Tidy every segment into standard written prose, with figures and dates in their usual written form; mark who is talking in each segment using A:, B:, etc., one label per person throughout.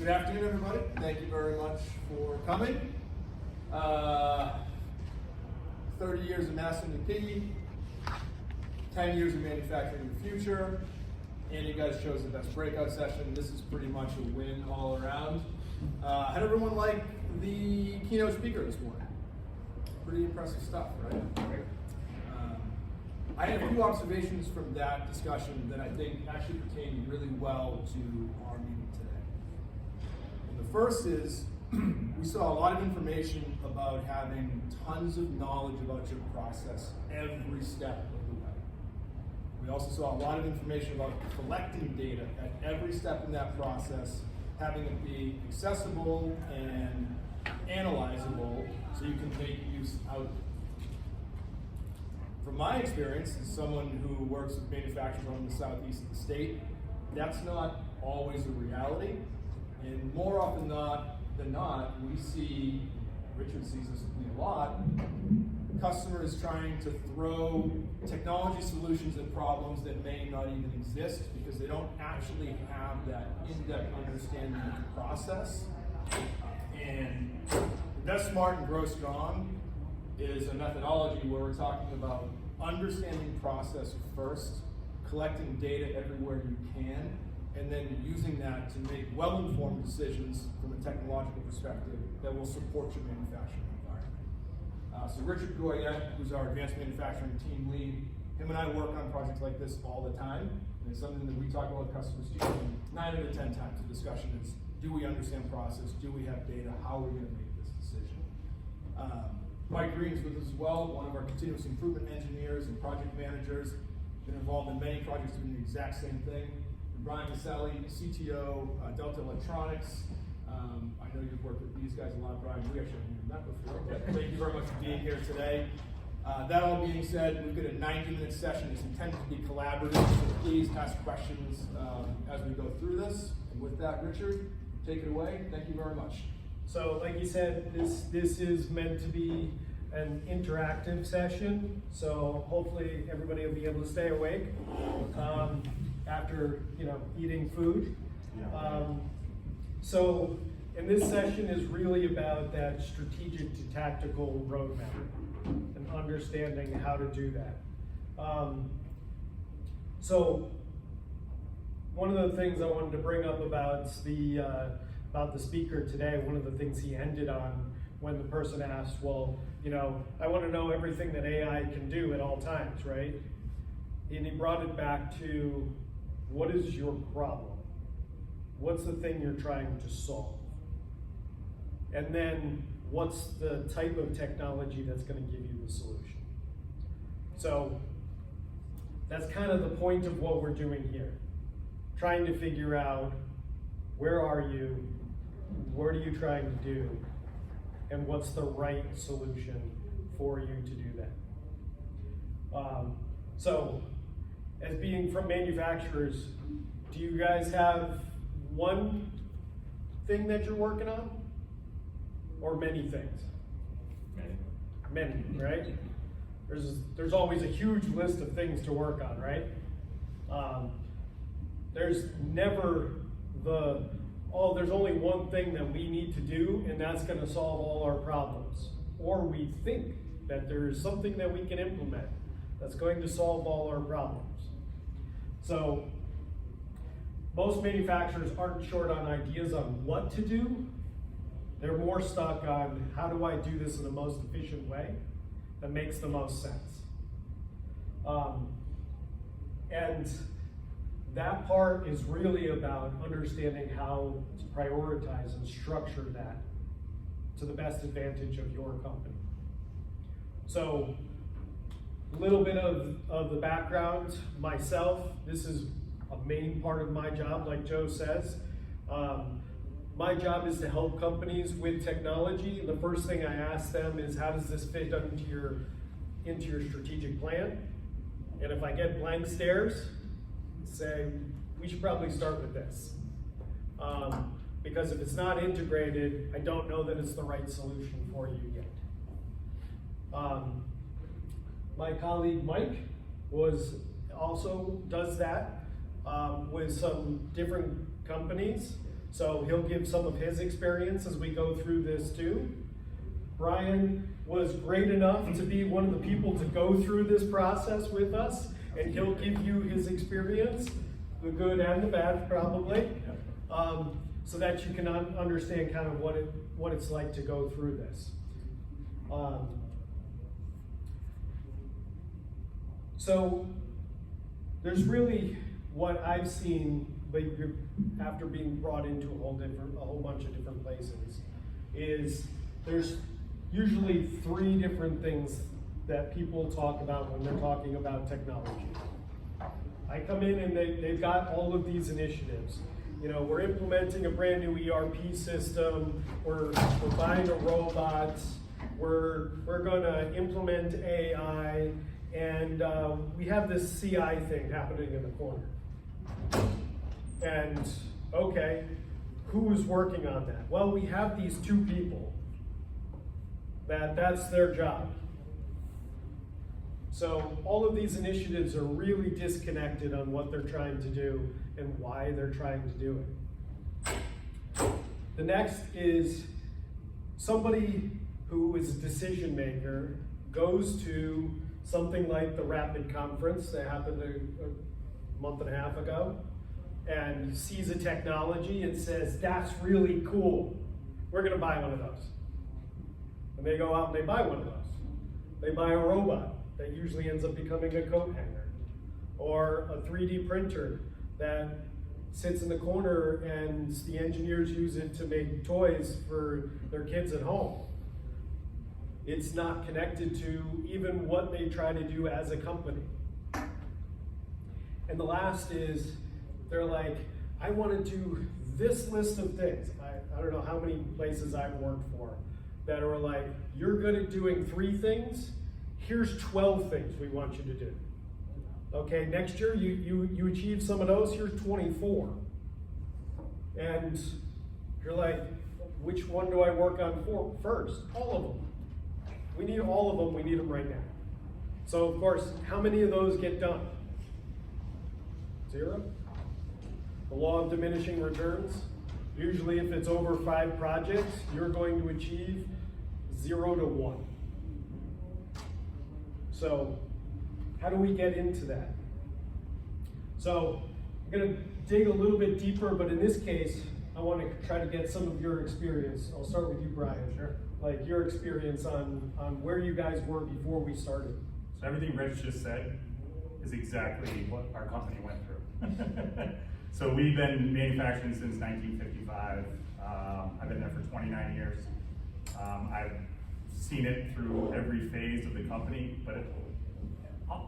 A: Good afternoon, everybody. Thank you very much for coming. 30 years of MassMEP, 10 years of manufacturing the future, and you guys chose the best breakout session. This is pretty much a win all around. How did everyone like the keynote speaker this morning? Pretty impressive stuff, right? I had a few observations from that discussion that I think actually pertain really well to our meeting today. And the first is, we saw a lot of information about having tons of knowledge about your process every step of the way. We also saw a lot of information about collecting data at every step in that process, having it be accessible and analyzable so you can make use out of it. From my experience, as someone who works with manufacturers on the southeast of the state, that's not always a reality. And more often than not, we see, Richard sees this with me a lot, customers trying to throw technology solutions at problems that may not even exist because they don't actually have that in-depth understanding of the process. And Invest Smart and Grow Strong is a methodology where we're talking about understanding process first, collecting data everywhere you can, and then using that to make well-informed decisions from a technological perspective that will support your manufacturing environment. So Richard Goyette, who's our advanced manufacturing team lead, him and I work on projects like this all the time, and it's something that we talk about with customers too. 9 out of 10 times the discussion is, do we understand process? Do we have data? How are we going to make this decision? Mike Green's with us as well, one of our continuous improvement engineers and project managers, been involved in many projects doing the exact same thing. And Brian Maselli, CTO, Delta Electronics. I know you've worked with these guys a lot, Brian. We actually haven't met before, but thank you very much for being here today. That all being said, we've got a 90-minute session. It's intended to be collaborative, so please ask questions as we go through this. And with that, Richard, take it away. Thank you very much.
B: So, like you said, this is meant to be an interactive session. So hopefully everybody will be able to stay awake after eating food. So, and this session is really about that strategic to tactical roadmap and understanding how to do that. So, one of the things I wanted to bring up about the speaker today, one of the things he ended on when the person asked, well, I want to know everything that AI can do at all times, right? And he brought it back to, what is your problem? What's the thing you're trying to solve? And then, what's the type of technology that's going to give you the solution? So, that's kind of the point of what we're doing here. Trying to figure out, where are you? What are you trying to do? And what's the right solution for you to do that? So, as being from manufacturers, do you guys have one thing that you're working on? Or many things? Many, right? There's always a huge list of things to work on, right? There's never there's only one thing that we need to do, and that's going to solve all our problems. Or we think that there's something that we can implement that's going to solve all our problems. So, most manufacturers aren't short on ideas on what to do. They're more stuck on, how do I do this in the most efficient way that makes the most sense? And that part is really about understanding how to prioritize and structure that to the best advantage of your company. So, a little bit of the background, myself, this is a main part of my job, like Joe says. My job is to help companies with technology. The first thing I ask them is, how does this fit into your strategic plan? And if I get blank stares, say, we should probably start with this. Because if it's not integrated, I don't know that it's the right solution for you yet. My colleague Mike also does that with some different companies. So he'll give some of his experience as we go through this too. Brian was great enough to be one of the people to go through this process with us, and he'll give you his experience, the good and the bad probably, so that you can understand kind of what it's like to go through this. So there's really what I've seen after being brought into a whole bunch of different places is there's usually 3 different things that people talk about when they're talking about technology. I come in and they've got all of these initiatives. You know, we're implementing a brand new ERP system, we're buying a robot, we're gonna implement AI, and we have this CI thing happening in the corner. And okay, who is working on that? Well, we have these 2 people that's their job. So all of these initiatives are really disconnected on what they're trying to do and why they're trying to do it. The next is somebody who is a decision maker goes to something like the Rapid conference that happened a month and a half ago, and sees a technology and says, that's really cool. We're gonna buy one of those. And they go out and they buy one of those. They buy a robot that usually ends up becoming a coat hanger, or a 3D printer that sits in the corner and the engineers use it to make toys for their kids at home. It's not connected to even what they try to do as a company. And the last is, they're like, I want to do this list of things. I don't know how many places I've worked for that are like, you're good at doing 3 things, here's 12 things we want you to do. Okay, next year you achieve some of those, here's 24. And you're like, which one do I work on first? All of them. We need all of them, we need them right now. So of course, how many of those get done? 0? The law of diminishing returns. Usually if it's over 5 projects, you're going to achieve 0 to 1. So how do we get into that? So I'm gonna dig a little bit deeper, but in this case, I want to try to get some of your experience. I'll start with you, Brian.
C: Sure.
B: Like your experience on where you guys were before we started.
C: So everything Rich just said is exactly what our company went through. So we've been manufacturing since 1955. I've been there for 29 years. I've seen it through every phase of the company, but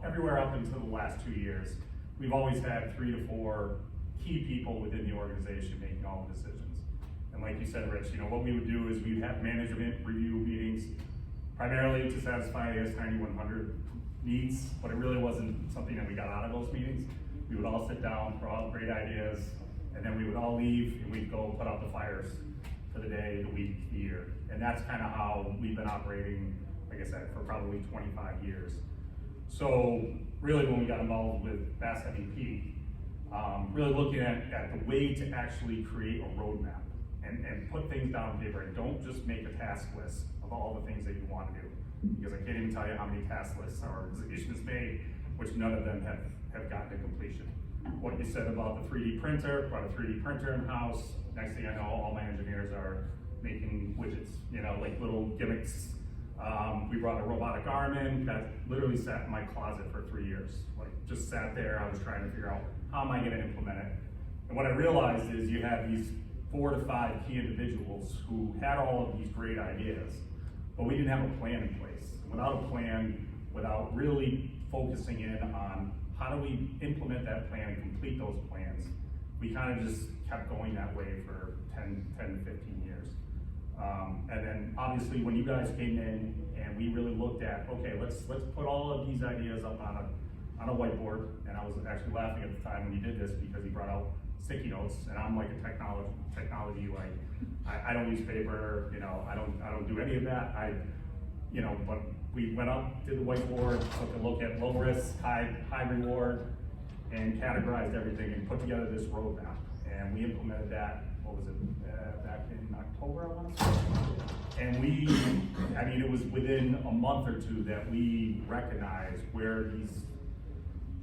C: everywhere up until the last 2 years, we've always had 3 to 4 key people within the organization making all the decisions. And like you said, Rich, you know, what we would do is we'd have management review meetings, primarily to satisfy AS9100 needs, but it really wasn't something that we got out of those meetings. We would all sit down, throw out great ideas, and then we would all leave and we'd go put out the fires for the day, the week, the year. And that's kind of how we've been operating, like I said, for probably 25 years. So really when we got involved with MassMEP, really looking at the way to actually create a roadmap and put things down on paper, and don't just make a task list of all the things that you want to do. Because I can't even tell you how many task lists our organization has made, which none of them have gotten to completion. What you said about the 3D printer, brought a 3D printer in-house. Next thing I know, all my engineers are making widgets, you know, like little gimmicks. We brought a robotic arm in that literally sat in my closet for 3 years. Like, just sat there, I was trying to figure out how am I gonna implement it. And what I realized is you have these 4 to 5 key individuals who had all of these great ideas, but we didn't have a plan in place. Without a plan, without really focusing in on how do we implement that plan and complete those plans, we kind of just kept going that way for 10 to 15 years. And then obviously when you guys came in and we really looked at, okay, let's put all of these ideas up on a whiteboard. And I was actually laughing at the time when he did this because he brought out sticky notes, and I'm like a technology like, I don't use paper, you know, I don't do any of that. But we went up, did the whiteboard, took a look at low risk, high reward, and categorized everything and put together this roadmap. And we implemented that what was it, back in October, I want to say. And it was within a month or two that we recognized where these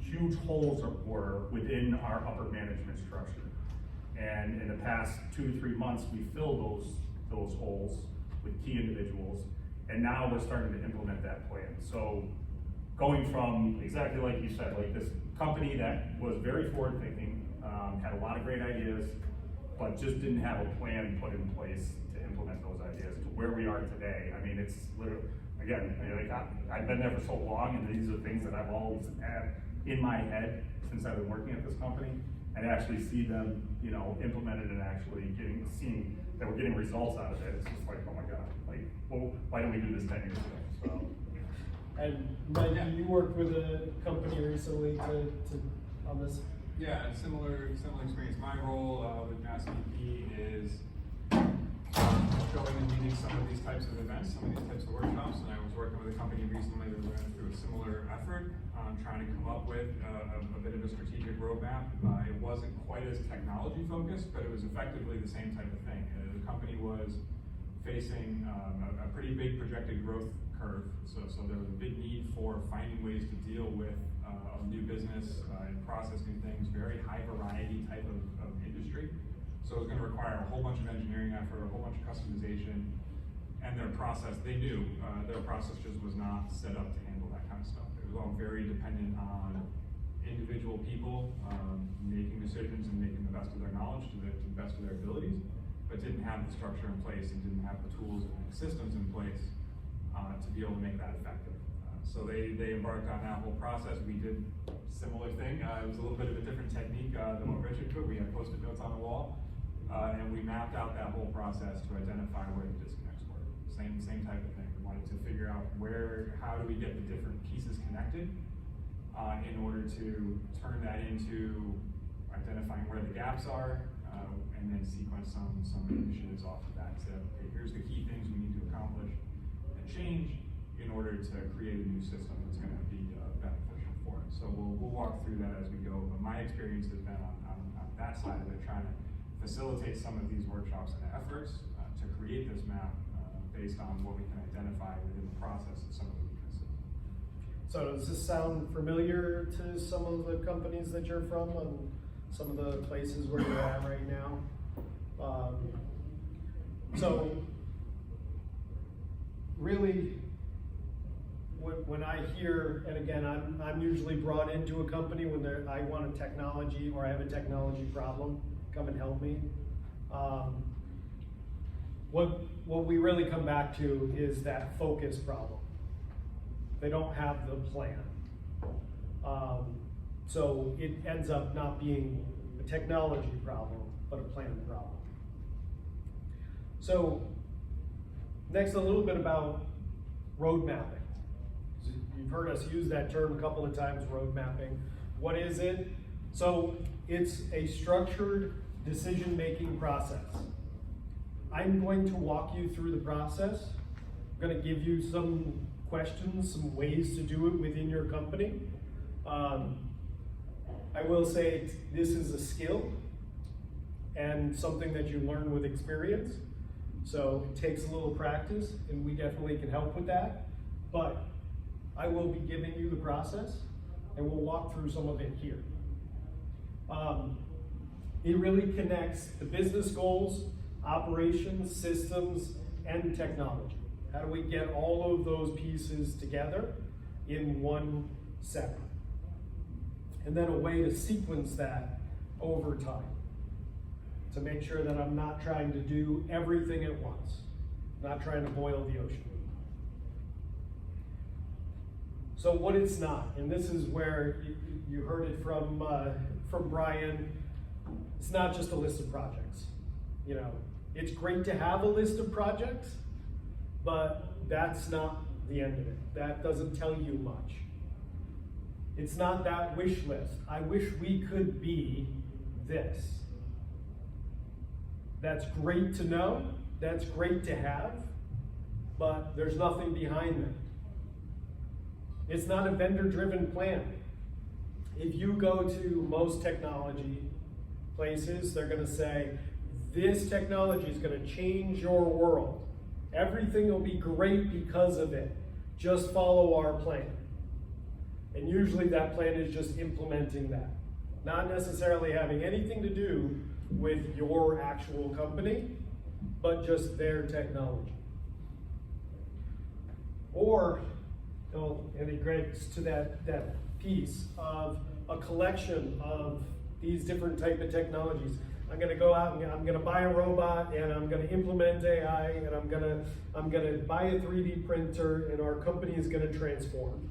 C: huge holes were within our upper management structure. And in the past 2 to 3 months, we filled those holes with key individuals, and now we're starting to implement that plan. So going from exactly like you said, like this company that was very forward thinking, had a lot of great ideas, but just didn't have a plan put in place to implement those ideas to where we are today. I mean, it's literally, again, I've been there for so long, and these are things that I've always had in my head since I've been working at this company, and actually see them, implemented and actually seeing that we're getting results out of it. It's just like, oh my God, like, well, why didn't we do this 10 years ago? So.
B: And Mike, you worked with a company recently on this.
D: Yeah, a similar experience. My role with MassMEP is going and leading some of these types of events, some of these types of workshops, and I was working with a company recently that went through a similar effort, trying to come up with a bit of a strategic roadmap. It wasn't quite as technology focused, but it was effectively the same type of thing. The company was facing a pretty big projected growth curve, so there was a big need for finding ways to deal with a new business and process new things, very high variety type of industry. So it was going to require a whole bunch of engineering effort, a whole bunch of customization, and their process, they knew their process just was not set up to handle that kind of stuff. It was all very dependent on individual people making decisions and making the best of their knowledge to the best of their abilities, but didn't have the structure in place and didn't have the tools and systems in place to be able to make that effective. So they embarked on that whole process. We did a similar thing. It was a little bit of a different technique than what Richard took. We had Post-it notes on the wall, and we mapped out that whole process to identify where the disconnects were. Same type of thing. We wanted to figure out how do we get the different pieces connected in order to turn that into identifying where the gaps are, and then sequence some initiatives off of that. So, okay, here's the key things we need to accomplish and change in order to create a new system that's going to be beneficial for us. So we'll walk through that as we go. But my experience has been on that side of it, trying to facilitate some of these workshops and efforts to create this map based on what we can identify within the process of some of the weaknesses.
B: So does this sound familiar to some of the companies that you're from and some of the places where you're at right now? So really, when I hear, and again, I'm usually brought into a company when I want a technology or I have a technology problem, come and help me. What we really come back to is that focus problem. They don't have the plan. So it ends up not being a technology problem, but a plan problem. So next, a little bit about road mapping. You've heard us use that term a couple of times, road mapping. What is it? So it's a structured decision-making process. I'm going to walk you through the process. I'm going to give you some questions, some ways to do it within your company. I will say this is a skill and something that you learn with experience. So it takes a little practice, and we definitely can help with that. But I will be giving you the process, and we'll walk through some of it here. It really connects the business goals, operations, systems, and technology. How do we get all of those pieces together in one setting? And then a way to sequence that over time to make sure that I'm not trying to do everything at once, not trying to boil the ocean. So what it's not, and this is where you heard it from Brian, it's not just a list of projects. You know, it's great to have a list of projects, but that's not the end of it. That doesn't tell you much. It's not that wish list. I wish we could be this. That's great to know, that's great to have, but there's nothing behind it. It's not a vendor-driven plan. If you go to most technology places, they're gonna say, this technology is going to change your world. Everything will be great because of it. Just follow our plan. And usually that plan is just implementing that. Not necessarily having anything to do with your actual company, but just their technology. Or, and it gets to that piece of a collection of these different type of technologies. I'm going to go out and I'm going to buy a robot, and I'm going to implement AI, and I'm going to buy a 3D printer, and our company is going to transform.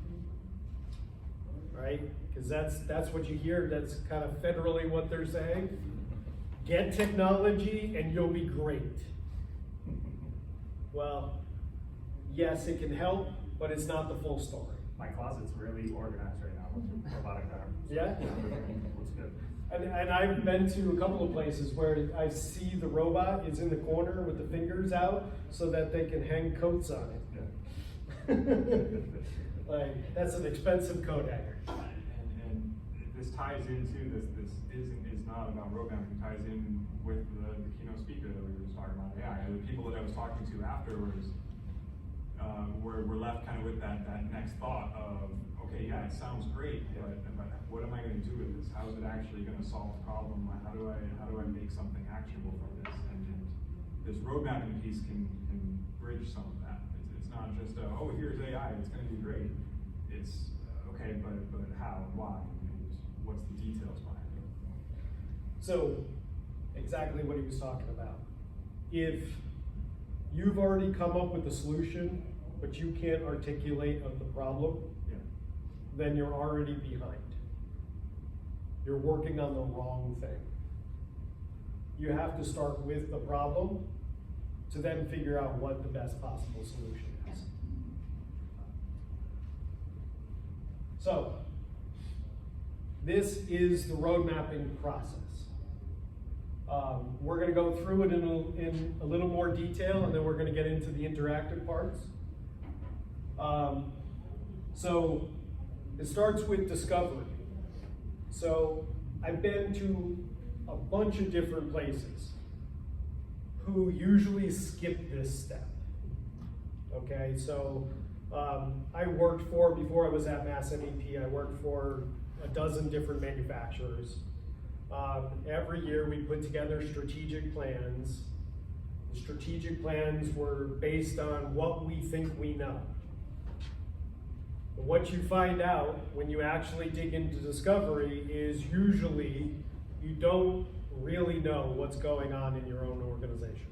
B: Right? Because that's what you hear. That's kind of federally what they're saying. Get technology and you'll be great. Well, yes, it can help, but it's not the full story.
C: My closet's really organized right now with robotic arms.
B: Yeah?
C: Looks good.
B: And I've been to a couple of places where I see the robot is in the corner with the fingers out so that they can hang coats on it.
C: Yeah.
B: Like, that's an expensive coat hanger.
D: And this ties into this is not about roadmap. It ties in with the keynote speaker that we were just talking about AI. The people that I was talking to afterwards were left kind of with that next thought of, okay, yeah, it sounds great, but what am I going to do with this? How is it actually going to solve the problem? How do I make something actionable from this? And this road mapping piece can bridge some of that. It's not just oh, here's AI, it's going to be great. It's okay, but how, why, and what's the details behind it?
B: So, exactly what he was talking about. If you've already come up with a solution, but you can't articulate of the problem,
D: Yeah.
B: then you're already behind. You're working on the wrong thing. You have to start with the problem to then figure out what the best possible solution is. So, this is the road mapping process. We're going to go through it in a little more detail, and then we're going to get into the interactive parts. So it starts with discovery. So I've been to a bunch of different places who usually skip this step. Okay, so I worked for, before I was at MassMEP, I worked for a dozen different manufacturers. Every year we put together strategic plans. The strategic plans were based on what we think we know. But what you find out when you actually dig into discovery is usually you don't really know what's going on in your own organization.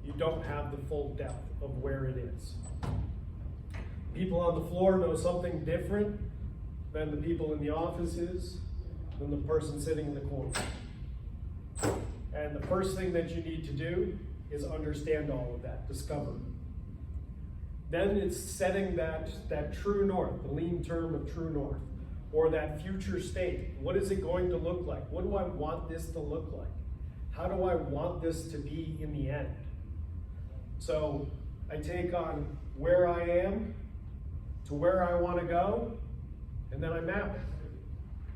B: You don't have the full depth of where it is. People on the floor know something different than the people in the offices, than the person sitting in the corner. And the first thing that you need to do is understand all of that, discover. Then it's setting that true north, the lean term of true north, or that future state. What is it going to look like? What do I want this to look like? How do I want this to be in the end? So I take on where I am to where I want to go, and then I map it.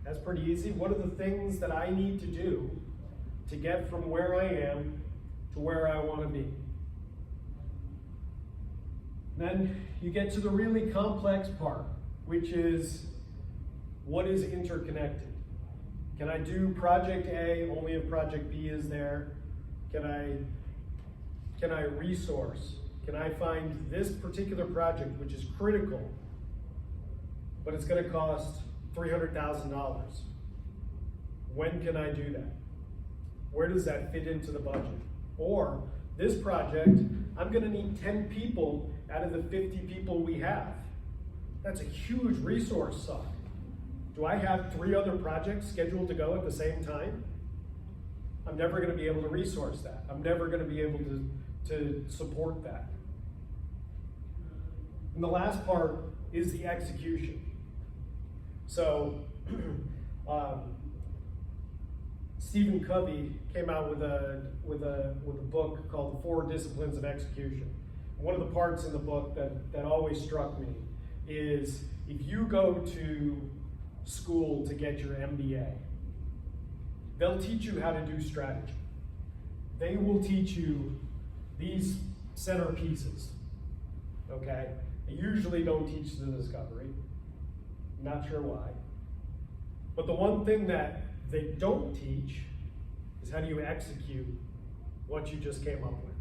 B: That's pretty easy. What are the things that I need to do to get from where I am to where I want to be? Then you get to the really complex part, which is what is interconnected? Can I do project A only if project B is there? Can I resource? Can I find this particular project, which is critical, but it's going to cost $300,000? When can I do that? Where does that fit into the budget? Or this project, I'm going to need 10 people out of the 50 people we have. That's a huge resource suck. Do I have 3 other projects scheduled to go at the same time? I'm never going to be able to resource that. I'm never going to be able to support that. And the last part is the execution. So, Stephen Covey came out with a book called The 4 Disciplines of Execution. One of the parts in the book that always struck me is if you go to school to get your MBA, they'll teach you how to do strategy. they will teach you these centerpieces, okay? They usually don't teach the discovery, not sure why. But the one thing that they don't teach is how do you execute what you just came up with.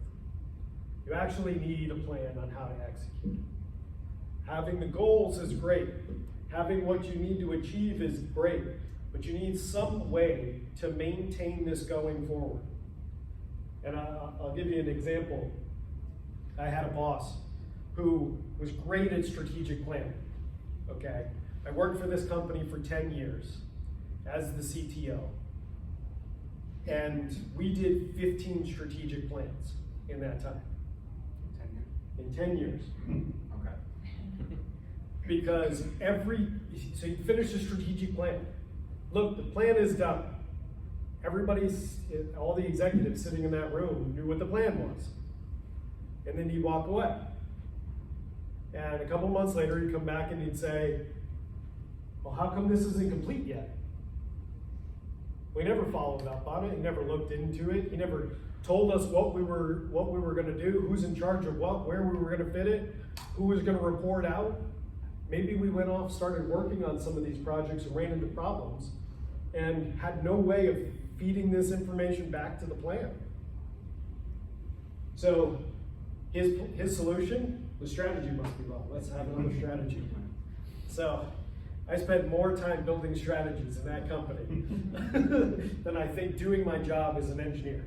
B: You actually need a plan on how to execute. Having the goals is great. Having what you need to achieve is great, but you need some way to maintain this going forward. And I'll give you an example. I had a boss who was great at strategic planning, okay? I worked for this company for 10 years as the CTO. And we did 15 strategic plans in that time.
D: 10 years?
B: In 10 years.
D: Okay.
B: Because so you finish the strategic plan. Look, the plan is done. All the executives sitting in that room knew what the plan was. And then he'd walk away. And a couple months later, he'd come back and he'd say, well, how come this isn't complete yet? We never followed up on it. He never looked into it. He never told us what we were going to do, who's in charge of what, where we were going to fit it, who was going to report out. Maybe we went off, started working on some of these projects and ran into problems and had no way of feeding this information back to the plan. So his solution, the strategy must be wrong. Let's have another strategy. So I spent more time building strategies in that company than I think doing my job as an engineer.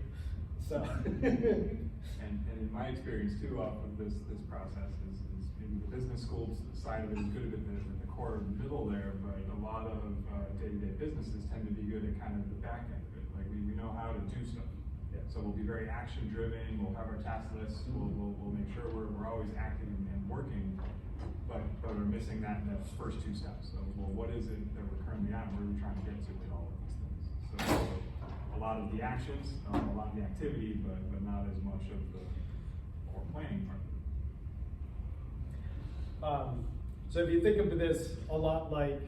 B: So.
D: And in my experience too, off of this process is maybe the business school side of it is good at the core of the middle there, but a lot of day-to-day businesses tend to be good at kind of the back end of it. Like we know how to do stuff.
B: Yeah.
D: So we'll be very action driven, we'll have our task lists, we'll make sure we're always acting and working, but we're missing that first two steps. So, well, what is it that we're currently at, where are we trying to get to with all of these things? So a lot of the actions, a lot of the activity, but not as much of the core planning part.
B: So if you think of this a lot like,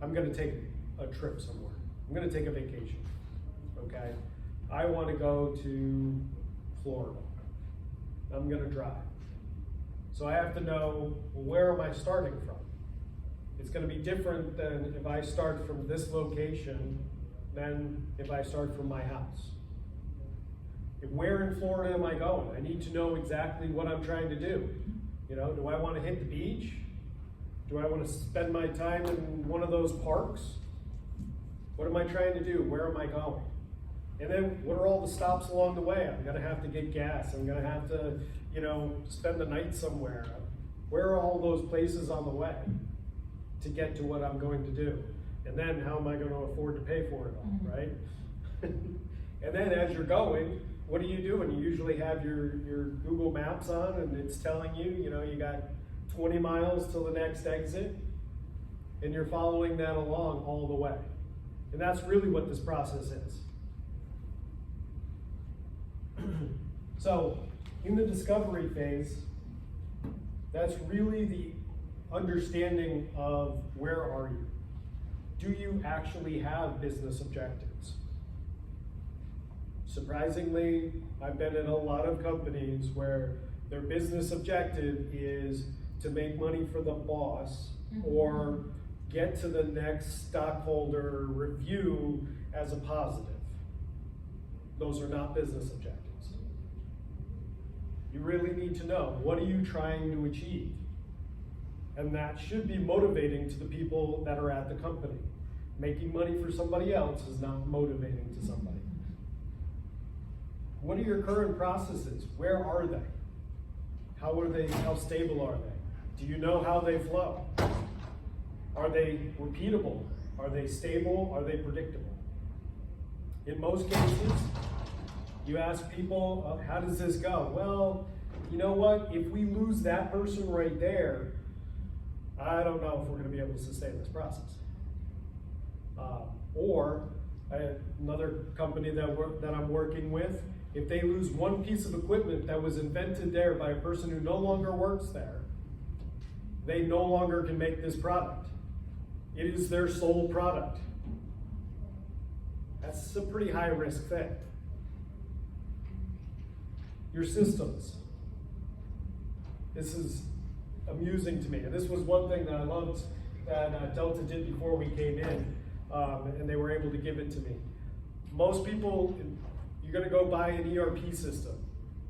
B: I'm gonna take a trip somewhere. I'm gonna take a vacation, okay? I wanna go to Florida. I'm gonna drive. So I have to know, well, where am I starting from? It's gonna be different than if I start from this location than if I start from my house. Where in Florida am I going? I need to know exactly what I'm trying to do. You know, do I want to hit the beach? Do I want to spend my time in one of those parks? What am I trying to do? Where am I going? And then what are all the stops along the way? I'm gonna have to get gas. I'm gonna have to, you know, spend the night somewhere. Where are all those places on the way to get to what I'm going to do? And then how am I going to afford to pay for it all, right? And then as you're going, what are you doing? You usually have your Google Maps on and it's telling you, you know, you got 20 miles till the next exit and you're following that along all the way. And that's really what this process is. So in the discovery phase, that's really the understanding of where are you? Do you actually have business objectives? Surprisingly, I've been in a lot of companies where their business objective is to make money for the boss or get to the next stockholder review as a positive. Those are not business objectives. You really need to know, what are you trying to achieve? And that should be motivating to the people that are at the company. Making money for somebody else is not motivating to somebody. What are your current processes? Where are they? How are they? How stable are they? Do you know how they flow? Are they repeatable? Are they stable? Are they predictable? In most cases, you ask people, how does this go? Well, you know what? If we lose that person right there, I don't know if we're going to be able to sustain this process. Or another company that I'm working with, if they lose one piece of equipment that was invented there by a person who no longer works there, they no longer can make this product. It is their sole product. That's a pretty high risk thing. your systems. This is amusing to me, and this was one thing that I loved that Delta did before we came in, and they were able to give it to me. Most people, you're gonna go buy an ERP system.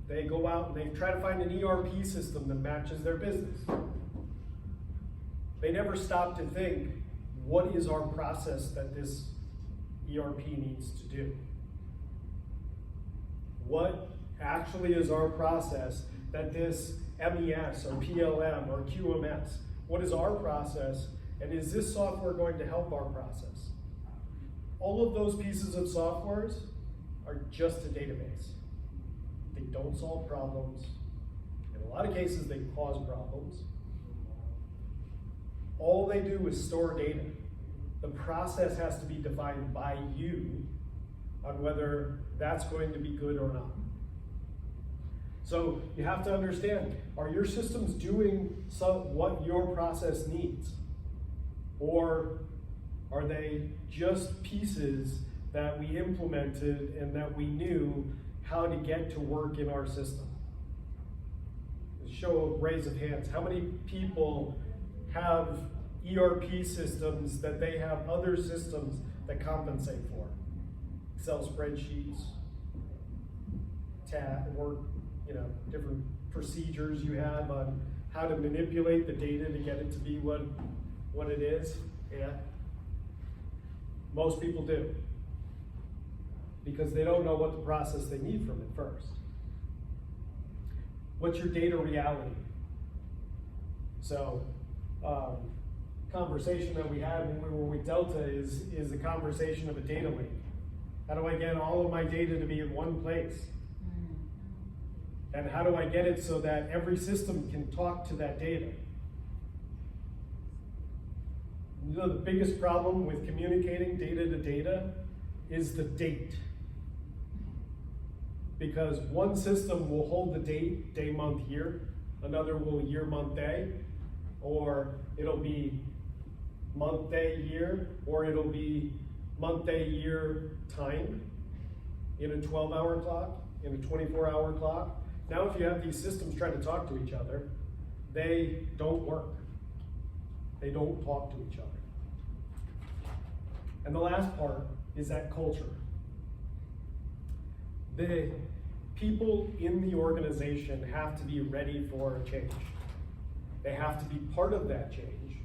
B: They go out and they try to find an ERP system that matches their business. They never stop to think, what is our process that this ERP needs to do? What actually is our process that this MES or PLM or QMS, what is our process, and is this software going to help our process? All of those pieces of softwares are just a database. They don't solve problems. In a lot of cases, they cause problems. All they do is store data. The process has to be defined by you on whether that's going to be good or not. So you have to understand, are your systems doing what your process needs? Or are they just pieces that we implemented and that we knew how to get to work in our system? Show a raise of hands. How many people have ERP systems that they have other systems that compensate for? Excel spreadsheets, work, different procedures you have on how to manipulate the data to get it to be what it is. Yeah. Most people do, because they don't know what the process they need from it first. What's your data reality? So, conversation that we had when we were with Delta is the conversation of a data lake. How do I get all of my data to be in one place? And how do I get it so that every system can talk to that data? The biggest problem with communicating data to data is the date. Because one system will hold the date, day, month, year. Another will year, month, day. Or it'll be month, day, year. Or it'll be month, day, year, time in a 12-hour clock, in a 24-hour clock. Now if you have these systems trying to talk to each other, they don't work. They don't talk to each other. And the last part is that culture. The people in the organization have to be ready for a change. They have to be part of that change.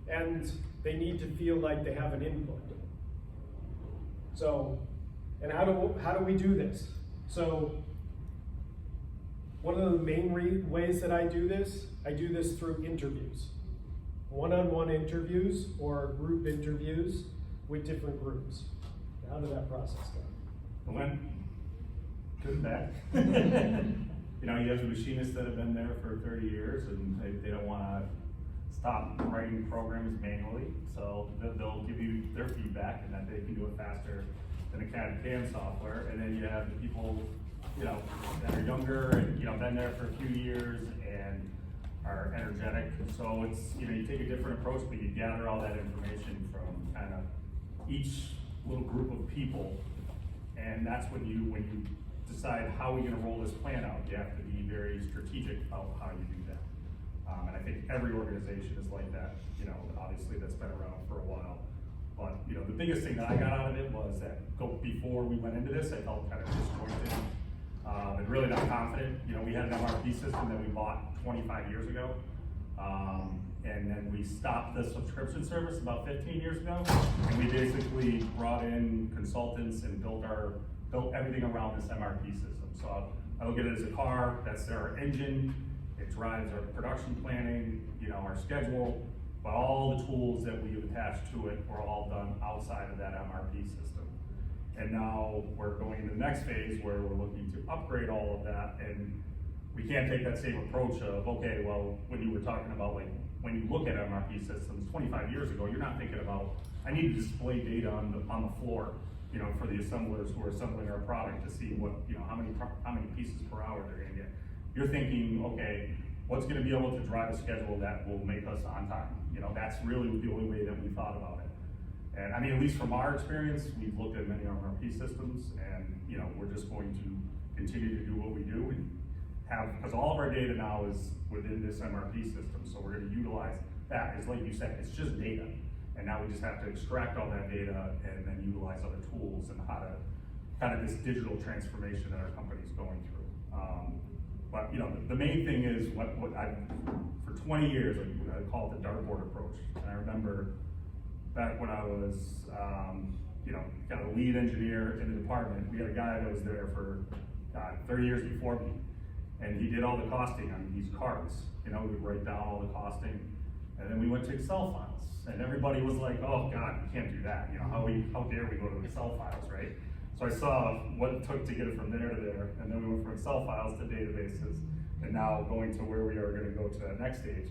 B: And they need to feel like they have an input. So, and how do we do this? So, one of the main ways that I do this through interviews. One-on-one interviews or group interviews with different groups. How did that process go?
C: It went good and bad. You have the machinists that have been there for 30 years and they don't want to stop writing programs manually. So they'll give you their feedback and that they can do it faster than a CAD CAM software. And then you have the people, that are younger and, been there for a few years and are energetic. So it's, you take a different approach, but you gather all that information from kind of each little group of people. And that's when you decide how we're gonna roll this plan out. You have to be very strategic about how you do that. And I think every organization is like that, obviously that's been around for a while. But, the biggest thing that I got out of it was that before we went into this, I felt kind of disjointed and really not confident. We had an MRP system that we bought 25 years ago. And then we stopped the subscription service about 15 years ago. And we basically brought in consultants and built everything around this MRP system. So I look at it as a car, that's our engine. It drives our production planning, our schedule, but all the tools that we've attached to it were all done outside of that MRP system. And now we're going into the next phase where we're looking to upgrade all of that, and we can't take that same approach of, okay, well, when you were talking about when you look at MRP systems 25 years ago, you're not thinking about, I need to display data on the floor, for the assemblers who are assembling our product to see what, how many pieces per hour they're gonna get. You're thinking, okay, what's gonna be able to drive a schedule that will make us on time? That's really the only way that we thought about it. And I mean, at least from our experience, we've looked at many MRP systems and, we're just going to continue to do what we do and have, because all of our data now is within this MRP system, so we're gonna utilize that. It's like you said, it's just data. And now we just have to extract all that data and then utilize other tools and how to, kind of this digital transformation that our company's going through. But you know, the main thing is what I, for 20 years, I call it the dartboard approach. And I remember back when I was, you know, kind of lead engineer in the department, we had a guy that was there for 30 years before me. And he did all the costing on these cards. You know, we would write down all the costing. And then we went to Excel files. And everybody was like, oh God, you can't do that. You know, how dare we go to Excel files, right? So I saw what it took to get it from there to there, and then we went from Excel files to databases, and now going to where we are gonna go to that next stage.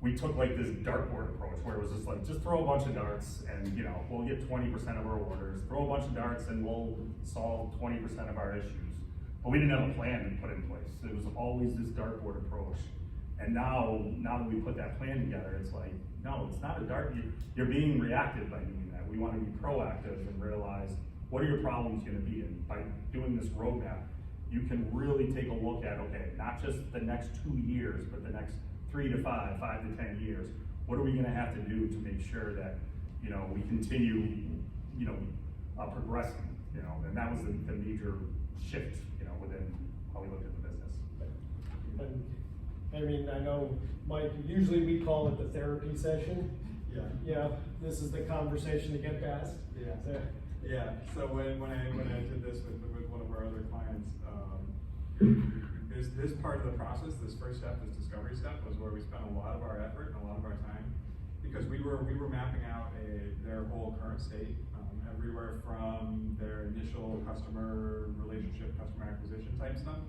C: We took like this dartboard approach where it was just like, just throw a bunch of darts and you know, we'll get 20% of our orders, throw a bunch of darts and we'll solve 20% of our issues. But we didn't have a plan to put in place. It was always this dartboard approach. And now that we put that plan together, it's like, no, it's not a dart. You're being reactive by doing that. We want to be proactive and realize what are your problems going to be. And by doing this roadmap, you can really take a look at, okay, not just the next 2 years, but the next 3 to 5, 5 to 10 years. What are we going to have to do to make sure that, you know, we continue, you know, progressing, you know, and that was the major shift, you know, within how we looked at the business.
B: And, I mean, I know, Mike, usually we call it the therapy session.
D: Yeah.
B: Yeah, this is the conversation to get past.
D: Yeah. Yeah. So when I did this with one of our other clients, this part of the process, this first step, this discovery step, was where we spent a lot of our effort and a lot of our time, because we were mapping out their whole current state, everywhere from their initial customer relationship, customer acquisition type stuff,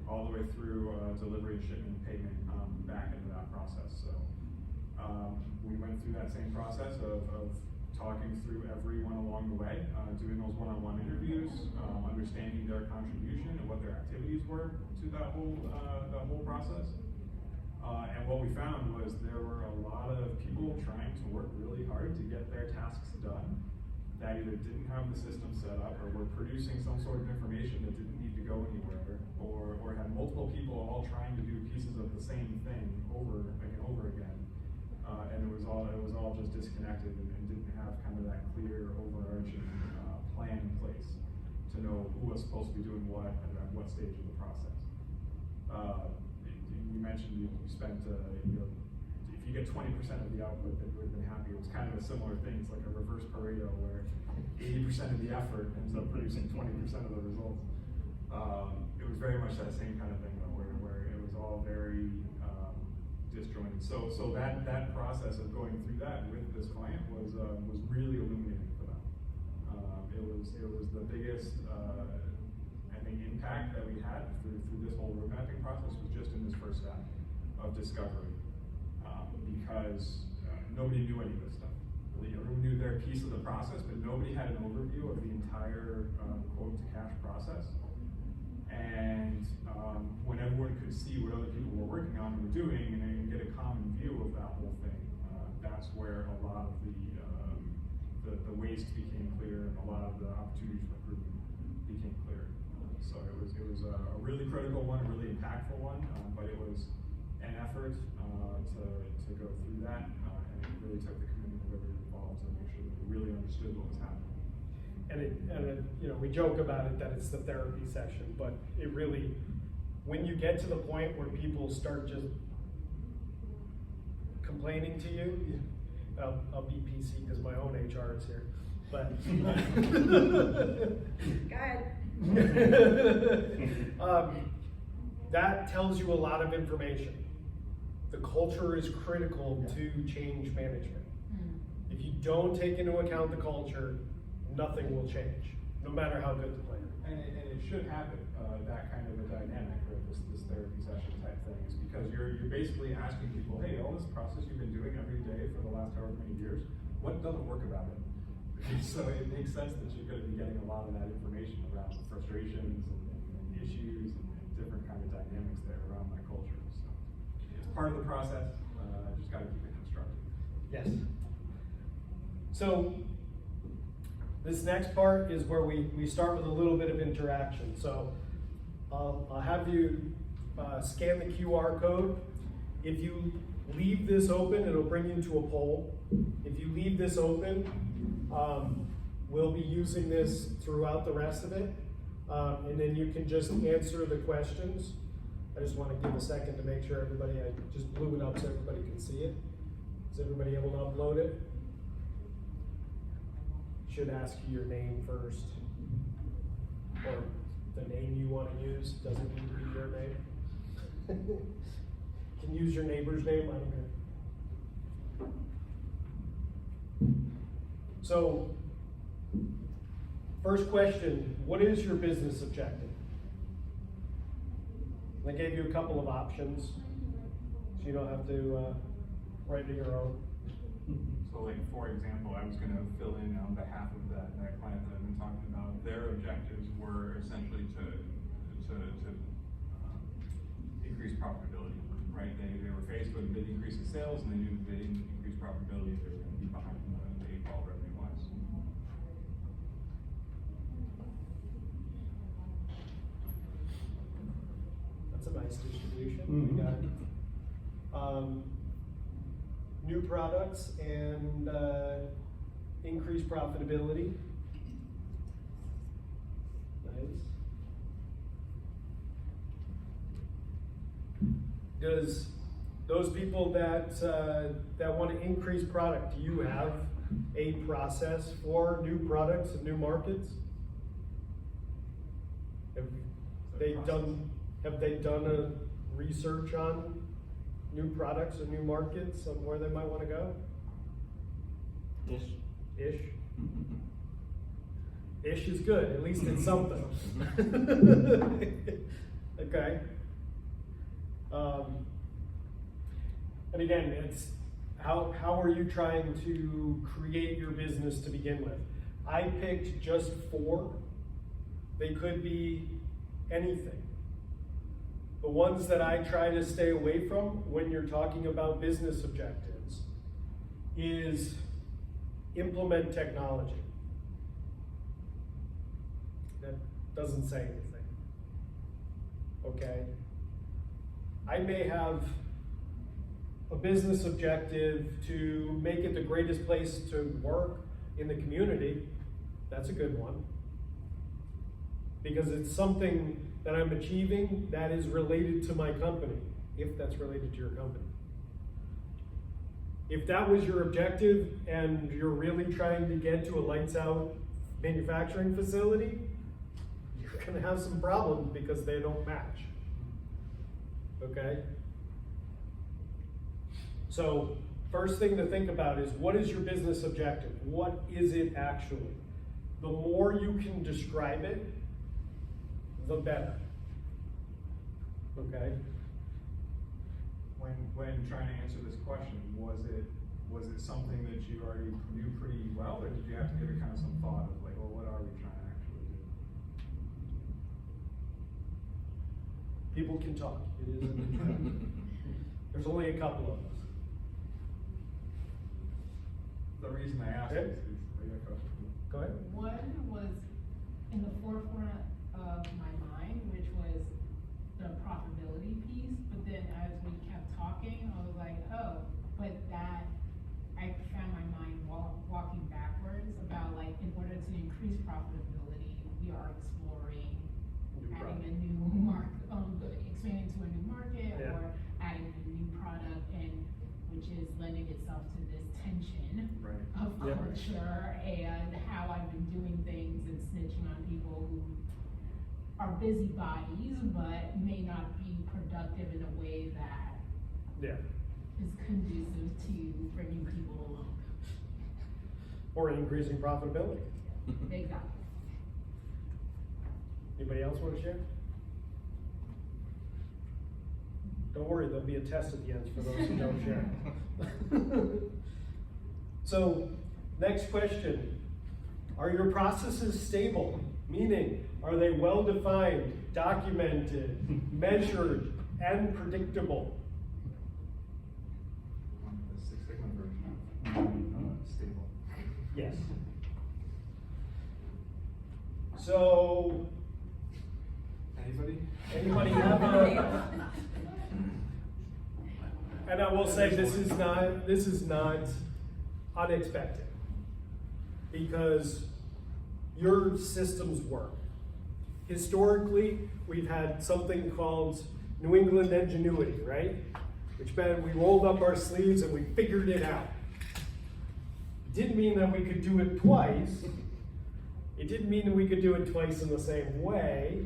D: all the way through delivery, shipment, payment, back into that process. So we went through that same process of talking through everyone along the way, doing those one-on-one interviews, understanding their contribution and what their activities were to that whole process. And what we found was there were a lot of people trying to work really hard to get their tasks done that either didn't have the system set up or were producing some sort of information that didn't need to go anywhere, or had multiple people all trying to do pieces of the same thing over and over again. And it was all just disconnected and didn't have kind of that clear overarching plan in place to know who was supposed to be doing what and at what stage of the process. You mentioned you spent, you know, if you get 20% of the output, then you would have been happy. It was kind of a similar thing. It's like a reverse Pareto where 80% of the effort ends up producing 20% of the results. It was very much that same kind of thing though, where it was all very disjointed. So that process of going through that with this client was really illuminating for them. It was the biggest I think impact that we had through this whole road mapping process was just in this first step of discovery, because nobody knew any of this stuff. Really, everyone knew their piece of the process, but nobody had an overview of the entire quote to cash process. And when everyone could see what other people were working on and were doing, and then get a common view of that whole thing, that's where a lot of the waste became clear and a lot of the opportunities for improvement became clear. So it was a really critical one, a really impactful one, but it was an effort to go through that, and it really took the community of everyone involved to make sure that we really understood what was happening.
B: And you know, we joke about it that it's the therapy session, but it really, when you get to the point where people start just complaining to you, I'll be PC because my own HR is here, but that tells you a lot of information. The culture is critical to change management. If you don't take into account the culture, nothing will change, no matter how good the plan.
D: And it should happen, that kind of a dynamic, or this therapy session type thing, is because you're basically asking people, hey, all this process you've been doing every day for the last however many years, what doesn't work about it? So it makes sense that you're going to be getting a lot of that information around frustrations and issues and different kind of dynamics there around that culture. So it's part of the process, just got to keep it constructive.
B: Yes. So this next part is where we start with a little bit of interaction. So I'll have you scan the QR code. If you leave this open, it'll bring you to a poll. If you leave this open, we'll be using this throughout the rest of it. And then you can just answer the questions. I just want to give a second to make sure everybody, I just blew it up so everybody can see it. Is everybody able to upload it? Should ask you your name first, or the name you want to use. Doesn't need to be your name. Can use your neighbor's name, I don't care. So, first question, what is your business objective? I gave you a couple of options, so you don't have to write it your own.
D: So like, for example, I was gonna fill in on behalf of that client that I've been talking about. Their objectives were essentially to increase profitability, right? They were faced with a big increase in sales, and they knew if they didn't increase profitability, they were gonna be behind the eight ball revenue-wise.
B: That's a nice distribution. We got new products and increased profitability. Nice. Does those people that want to increase product, do you have a process for new products and new markets? Have they done a research on new products and new markets and where they might want to go? Ish. Ish is good, at least it's something. Okay. And again, it's how are you trying to create your business to begin with? I picked just 4. They could be anything. The ones that I try to stay away from when you're talking about business objectives is implement technology. That doesn't say anything. Okay? I may have a business objective to make it the greatest place to work in the community. That's a good one. Because it's something that I'm achieving that is related to my company, if that's related to your company. If that was your objective and you're really trying to get to a lights out manufacturing facility, you're gonna have some problems because they don't match. Okay? So, first thing to think about is, what is your business objective? What is it actually? The more you can describe it, the better. Okay?
D: When trying to answer this question, was it something that you already knew pretty well, or did you have to give it kind of some thought of like, well, what are we trying to actually do?
B: People can talk. It isn't. There's only a couple of us.
D: The reason I asked
B: Okay.
D: is
B: Go ahead.
E: One was in the forefront of my mind, which was the profitability piece, but then as we kept talking, I was like, oh, but that, I found my mind walking backwards about like, in order to increase profitability, we are exploring adding a new market, expanding to a new market,
B: Yeah.
E: or adding a new product, and which is lending itself to this tension
D: Right.
E: of
B: Yeah.
E: culture and how I've been doing things and snitching on people who are busybodies but may not be productive in a way that
B: Yeah.
E: is conducive to bringing people along.
B: Or increasing profitability.
E: Exactly.
B: Anybody else want to share? Don't worry, there'll be a test at the end for those who don't share. So, next question. Are your processes stable? Meaning, are they well-defined, documented, measured, and predictable?
D: The Six Sigma version, stable.
B: Yes. So,
D: And
B: Anybody have a? And I will say this is not unexpected, because your systems work. Historically, we've had something called New England ingenuity, right? Which meant we rolled up our sleeves and we figured it out. It didn't mean that we could do it twice. It didn't mean that we could do it twice in the same way.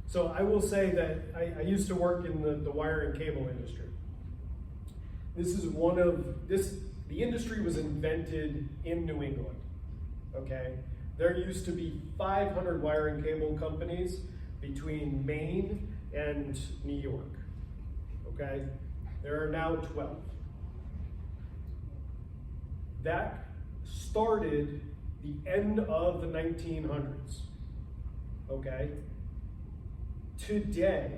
B: So I will say that I used to work in the wire and cable industry. The industry was invented in New England, okay? There used to be 500 wire and cable companies between Maine and New York, okay? There are now 12. That started the end of the 1900s, okay? Today,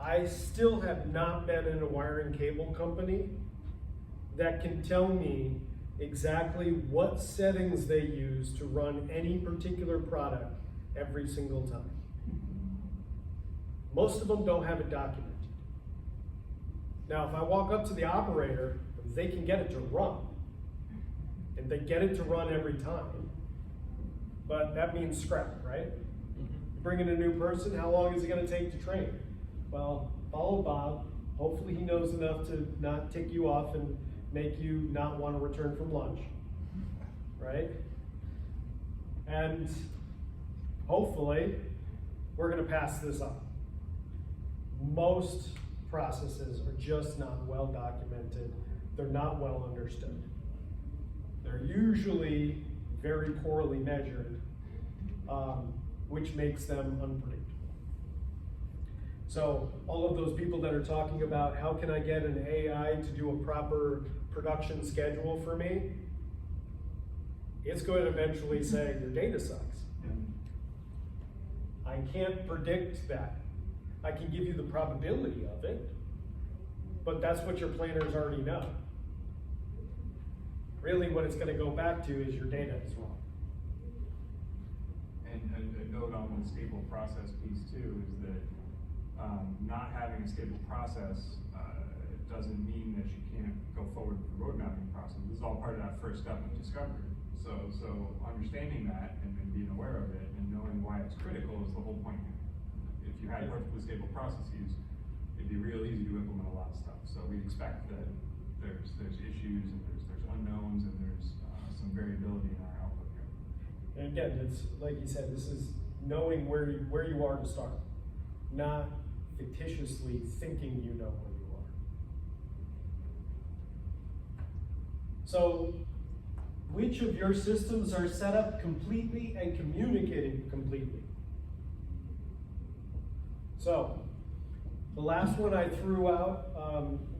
B: I still have not been in a wire and cable company that can tell me exactly what settings they use to run any particular product every single time. Most of them don't have it documented. Now, if I walk up to the operator, they can get it to run. And they get it to run every time. But that means scrap, right? Bring in a new person, how long is it going to take to train? Well, follow Bob. Hopefully he knows enough to not tick you off and make you not want to return from lunch, right? And hopefully we're going to pass this on. Most processes are just not well documented. They're not well understood. They're usually very poorly measured, which makes them unpredictable. So all of those people that are talking about how can I get an AI to do a proper production schedule for me, it's going to eventually say your data sucks. I can't predict that. I can give you the probability of it, but that's what your planners already know. Really what it's going to go back to is your data is wrong.
D: And a note on the stable process piece too is that not having a stable process doesn't mean that you can't go forward with the road mapping process. This is all part of that first step of discovery. So understanding that and being aware of it and knowing why it's critical is the whole point. If you had perfectly stable processes, it'd be real easy to implement a lot of stuff. So we expect that there's issues and there's unknowns and there's some variability in our output here.
B: And again, it's like you said, this is knowing where you are to start, not fictitiously thinking you know where you are. So, which of your systems are set up completely and communicating completely? So, the last one I threw out,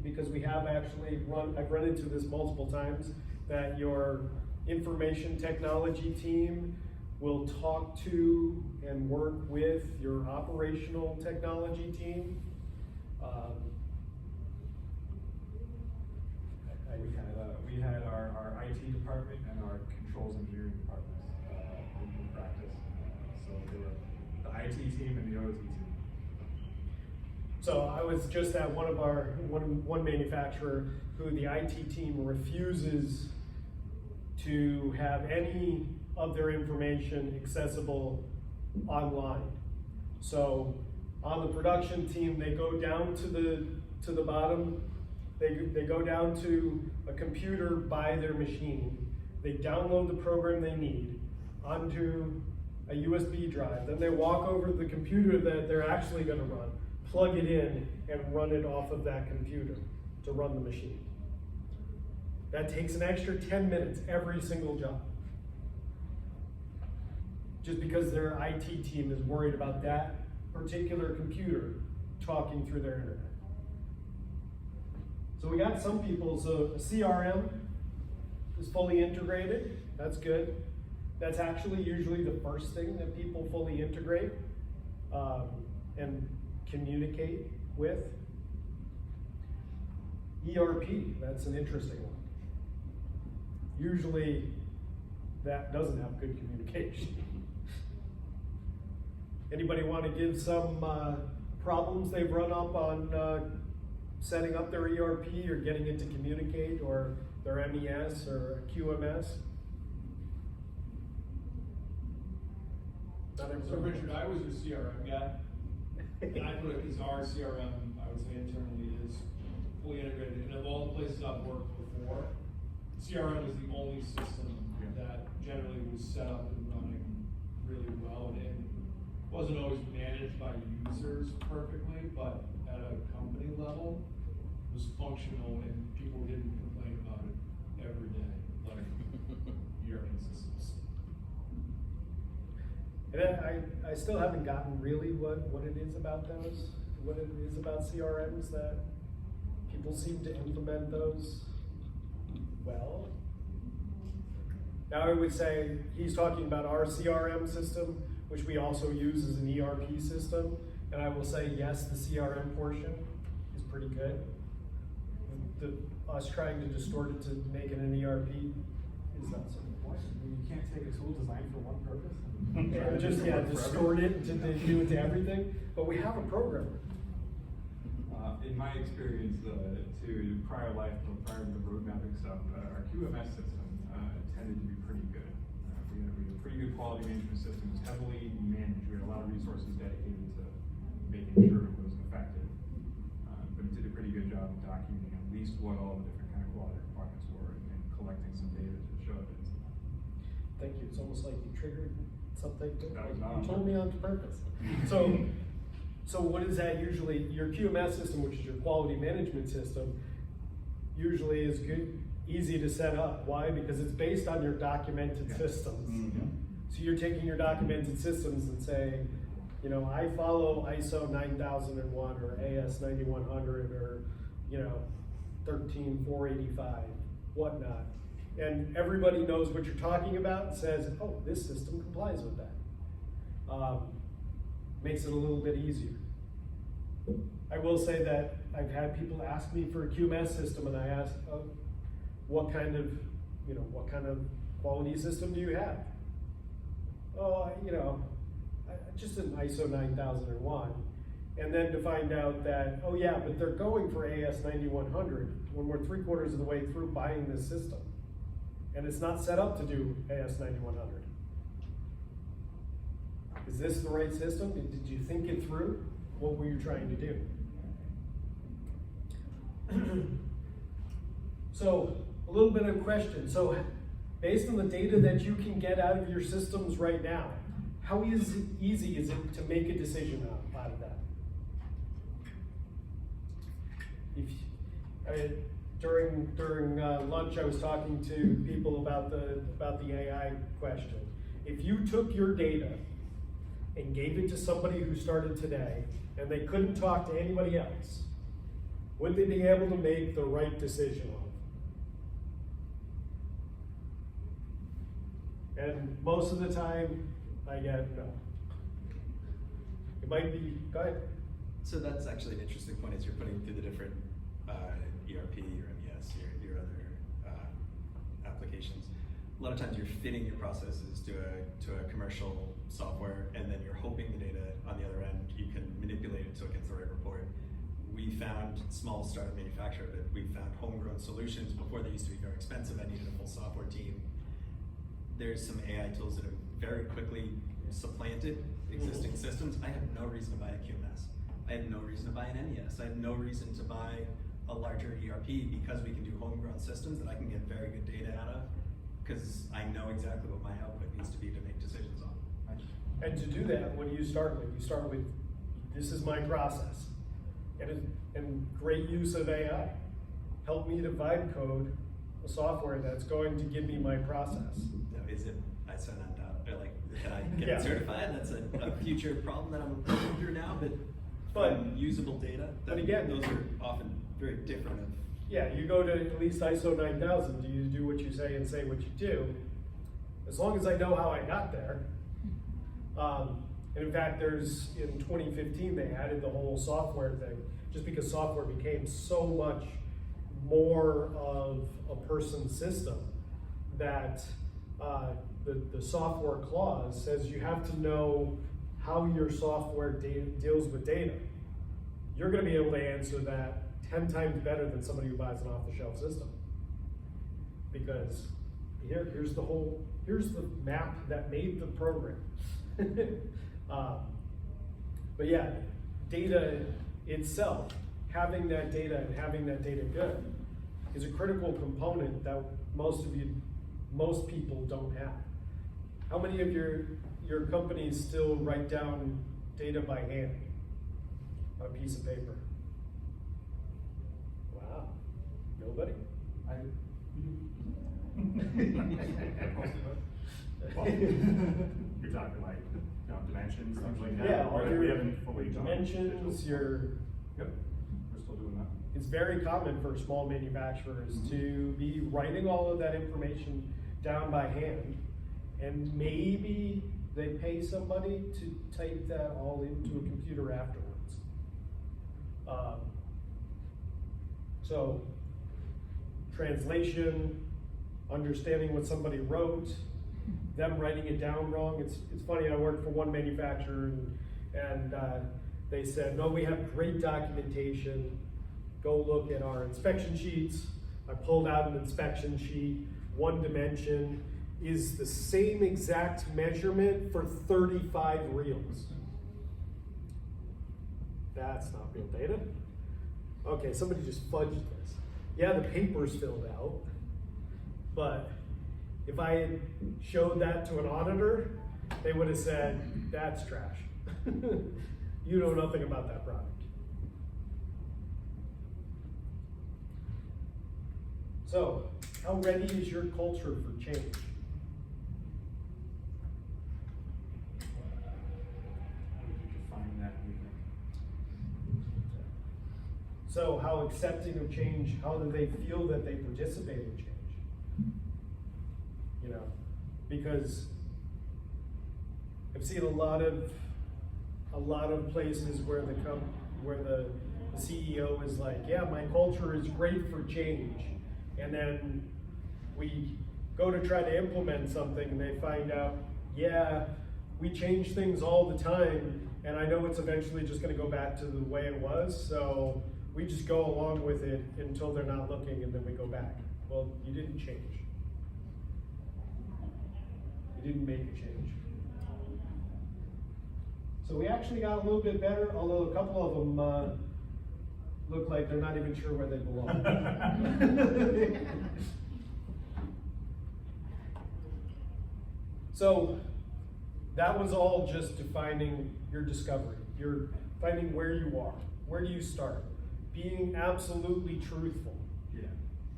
B: because we have actually I've run into this multiple times, that your information technology team will talk to and work with your operational technology team.
D: We had our IT department and our controls engineering departments in practice. So they were the IT team and the OT team.
B: So I was just at one manufacturer who the IT team refuses to have any of their information accessible online. So on the production team, they go down to the bottom. They go down to a computer by their machine. They download the program they need onto a USB drive. Then they walk over to the computer that they're actually going to run, plug it in, and run it off of that computer to run the machine. That takes an extra 10 minutes every single job. Just because their IT team is worried about that particular computer talking through their internet. So we got some people, so a CRM is fully integrated, that's good. That's actually usually the first thing that people fully integrate and communicate with. ERP, that's an interesting one. Usually that doesn't have good communication. Anybody want to give some problems they've run up on setting up their ERP or getting it to communicate, or their MES or QMS?
A: So Richard, I was your CRM guy. And I put it because our CRM, I would say internally, is fully integrated. And of all the places I've worked before, CRM was the only system that generally was set up and running really well. And wasn't always managed by users perfectly, but at a company level, was functional and people didn't complain about it every day, like ERP systems.
B: And I still haven't gotten really what it is about those, what it is about CRMs that people seem to implement those well. Now I would say he's talking about our CRM system, which we also use as an ERP system. And I will say, yes, the CRM portion is pretty good. Us trying to distort it to make it an ERP is not so important.
F: You can't take a tool designed for one purpose.
B: And just, distort it to do it to everything, but we have a programmer.
D: In my experience, prior to the road mapping stuff, our QMS system tended to be pretty good. We had a pretty good quality management system. It was heavily managed. We had a lot of resources dedicated to making sure it was effective. But it did a pretty good job of documenting at least what all the different kind of quality requirements were and collecting some data to show it.
B: Thank you. It's almost like you triggered something.
D: That was
B: You told me on purpose. So what is that usually? Your QMS system, which is your quality management system, usually is good, easy to set up. Why? Because it's based on your documented systems.
C: Mm-hmm.
B: So you're taking your documented systems and saying, I follow ISO 9001 or AS 9100 or, 13485, whatnot. And everybody knows what you're talking about and says, oh, this system complies with that. Makes it a little bit easier. I will say that I've had people ask me for a QMS system, and I ask, oh, what kind of quality system do you have? Oh, just an ISO 9001. And then to find out that, oh yeah, but they're going for AS 9100 when we're 3/4 of the way through buying this system. And it's not set up to do AS 9100. Is this the right system? Did you think it through? What were you trying to do? So, a little bit of a question. So, based on the data that you can get out of your systems right now, how easy is it to make a decision out of that? During lunch, I was talking to people about the AI question. If you took your data and gave it to somebody who started today, and they couldn't talk to anybody else, would they be able to make the right decision on it? And most of the time, I get no. It might be, go ahead.
G: So that's actually an interesting point as you're putting through the different ERP, your MES, your other applications. A lot of times you're fitting your processes to a commercial software, and then you're hoping the data on the other end, you can manipulate it so it gets the right report. We found, small startup manufacturer, but we found homegrown solutions before they used to be very expensive. I needed a full software team. There's some AI tools that have very quickly supplanted existing systems. I have no reason to buy a QMS. I have no reason to buy an MES. I have no reason to buy a larger ERP because we can do homegrown systems that I can get very good data out of because I know exactly what my output needs to be to make decisions on.
B: And to do that, what do you start with? You start with, this is my process. And great use of AI. Help me to vibe code a software that's going to give me my process.
G: Now, is it ISO 9000? Like, can I get it certified? That's a future problem that I'm working through now, but usable data,
B: but again,
G: those are often very different.
B: Yeah, you go to at least ISO 9000, you do what you say and say what you do. As long as I know how I got there. And in fact, in 2015, they added the whole software thing, just because software became so much more of a person's system that the software clause says you have to know how your software deals with data, you're gonna be able to answer that 10 times better than somebody who buys an off-the-shelf system. Because here's the map that made the program. But yeah, data itself, having that data and having that data good is a critical component that most people don't have. How many of your companies still write down data by hand on a piece of paper? Wow, nobody?
C: Well, you're talking like, dimensions, things like that?
B: Yeah, all
C: We
B: your
C: haven't fully done
B: dimensions,
C: digital. Yep, we're still doing that.
B: it's very common for small manufacturers to be writing all of that information down by hand, and maybe they pay somebody to type that all into a computer afterwards. So, translation, understanding what somebody wrote, them writing it down wrong. It's funny, I worked for one manufacturer and they said, no, we have great documentation. Go look at our inspection sheets. I pulled out an inspection sheet. One dimension is the same exact measurement for 35 reels. That's not real data. Okay, somebody just fudged this. Yeah, the paper's filled out, but if I had showed that to an auditor, they would have said, that's trash. You know nothing about that product. So, how ready is your culture for change?
C: How would you define that movement?
B: So, how accepting of change, how do they feel that they participate in change? You know, because I've seen a lot of places where the CEO is like, yeah, my culture is great for change, and then we go to try to implement something and they find out, yeah, we change things all the time, and I know it's eventually just going to go back to the way it was, so we just go along with it until they're not looking, and then we go back. Well, you didn't change. You didn't make a change. So we actually got a little bit better, although a couple of them look like they're not even sure where they belong. So that was all just defining your discovery. You're finding where you are. Where do you start? Being absolutely truthful.
D: Yeah,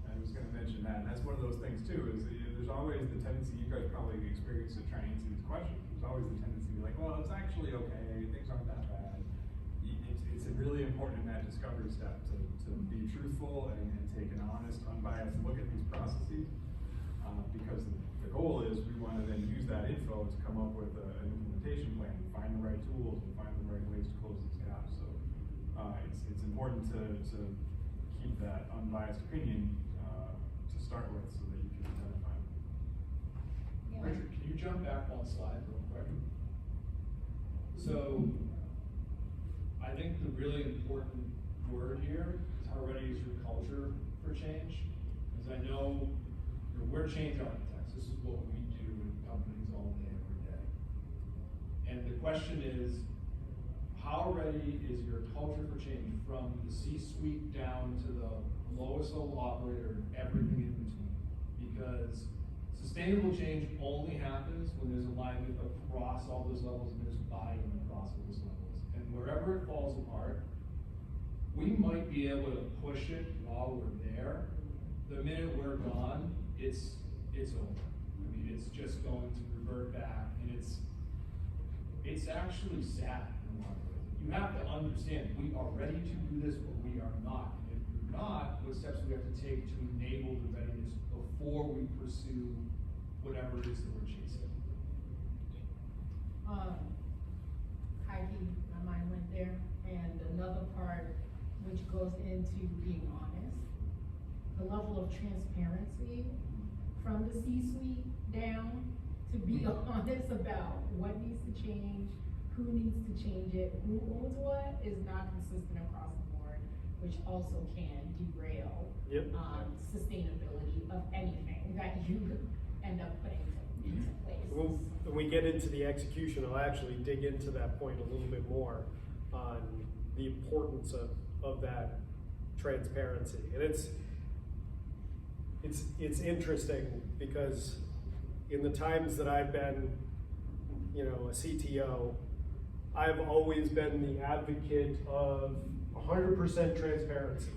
D: I was going to mention that. And that's one of those things too. Is there's always the tendency. You guys probably experienced it trying to answer these questions. There's always the tendency to be like, well, it's actually okay. Things aren't that bad. It's really important in that discovery step to be truthful and take an honest, unbiased look at these processes. Because the goal is we want to then use that info to come up with an implementation plan, find the right tools, and find the right ways to close these gaps. So it's important to keep that unbiased opinion to start with, so that you can identify them.
E: Yeah.
A: Richard, can you jump back one slide real quick? So, I think the really important word here is how ready is your culture for change? Because I know we're change architects. This is what we do in companies all day, every day. And the question is, how ready is your culture for change from the C-suite down to the lowest level operator and everything in between? Because sustainable change only happens when there's alignment across all those levels and there's buy-in across all those levels. And wherever it falls apart, we might be able to push it while we're there. The minute we're gone, it's over. I mean, it's just going to revert back, and it's actually sad in a lot of ways. You have to understand, we are ready to do this, but we are not. And if we're not, what steps do we have to take to enable the readiness before we pursue whatever it is that we're chasing?
E: Heidi, my mind went there, and another part which goes into being honest, the level of transparency from the C-suite down to be honest about what needs to change, who needs to change it, who owns what, is not consistent across the board, which also can derail
B: Yep.
E: sustainability of anything that you end up putting into place.
B: When we get into the execution, I'll actually dig into that point a little bit more on the importance of that transparency. And it's interesting because in the times that I've been, you know, a CTO, I've always been the advocate of 100% transparency.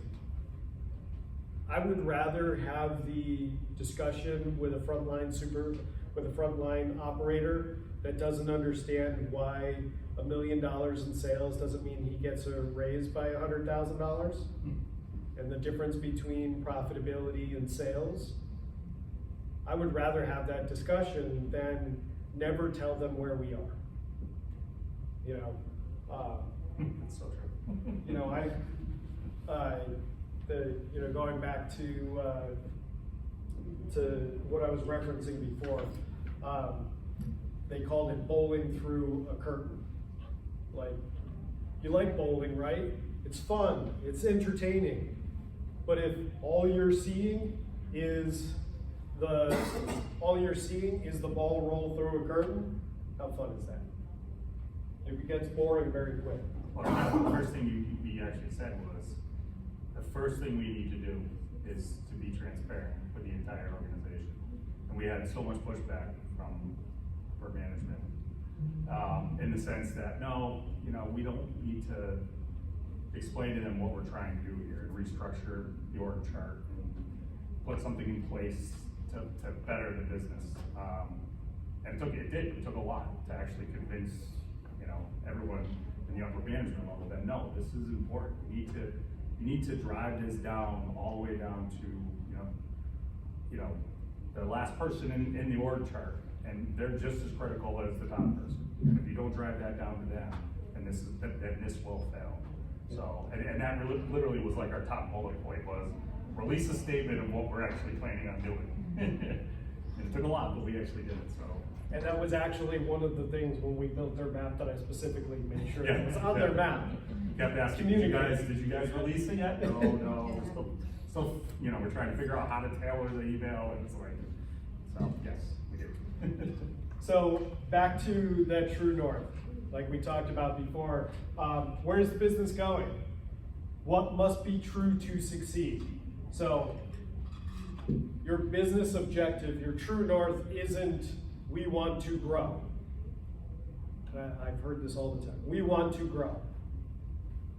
B: I would rather have the discussion with a frontline operator that doesn't understand why $1 million in sales doesn't mean he gets a raise by $100,000, and the difference between profitability and sales. I would rather have that discussion than never tell them where we are. You know,
C: That's so true.
B: you know, going back to what I was referencing before, they called it bowling through a curtain. Like, you like bowling, right? It's fun, it's entertaining. But if all you're seeing is the ball roll through a curtain, how fun is that? It gets boring very quick.
C: Well, the first thing you actually said was, the first thing we need to do is to be transparent with the entire organization. And we had so much pushback from management, in the sense that, no, you know, we don't need to explain to them what we're trying to do here, restructure the org chart, and put something in place to better the business. And it took a lot to actually convince, you know, everyone in the upper management level that no, this is important. You need to drive this down all the way down to, you know, the last person in the org chart, and they're just as critical as the top person. And if you don't drive that down to them, then this will fail. So, and that literally was like our top bullet point was, release a statement of what we're actually planning on doing. And it took a lot, but we actually did it, so.
B: And that was actually one of the things when we built their map that I specifically made sure
C: Yeah,
B: it was on their map.
C: Kept asking, did you guys release it yet? No, still, you know, we're trying to figure out how to tailor the email, and it's like, so, yes, we did.
B: So, back to that true north, like we talked about before, where's the business going? What must be true to succeed? So, your business objective, your true north isn't, we want to grow. I've heard this all the time. We want to grow.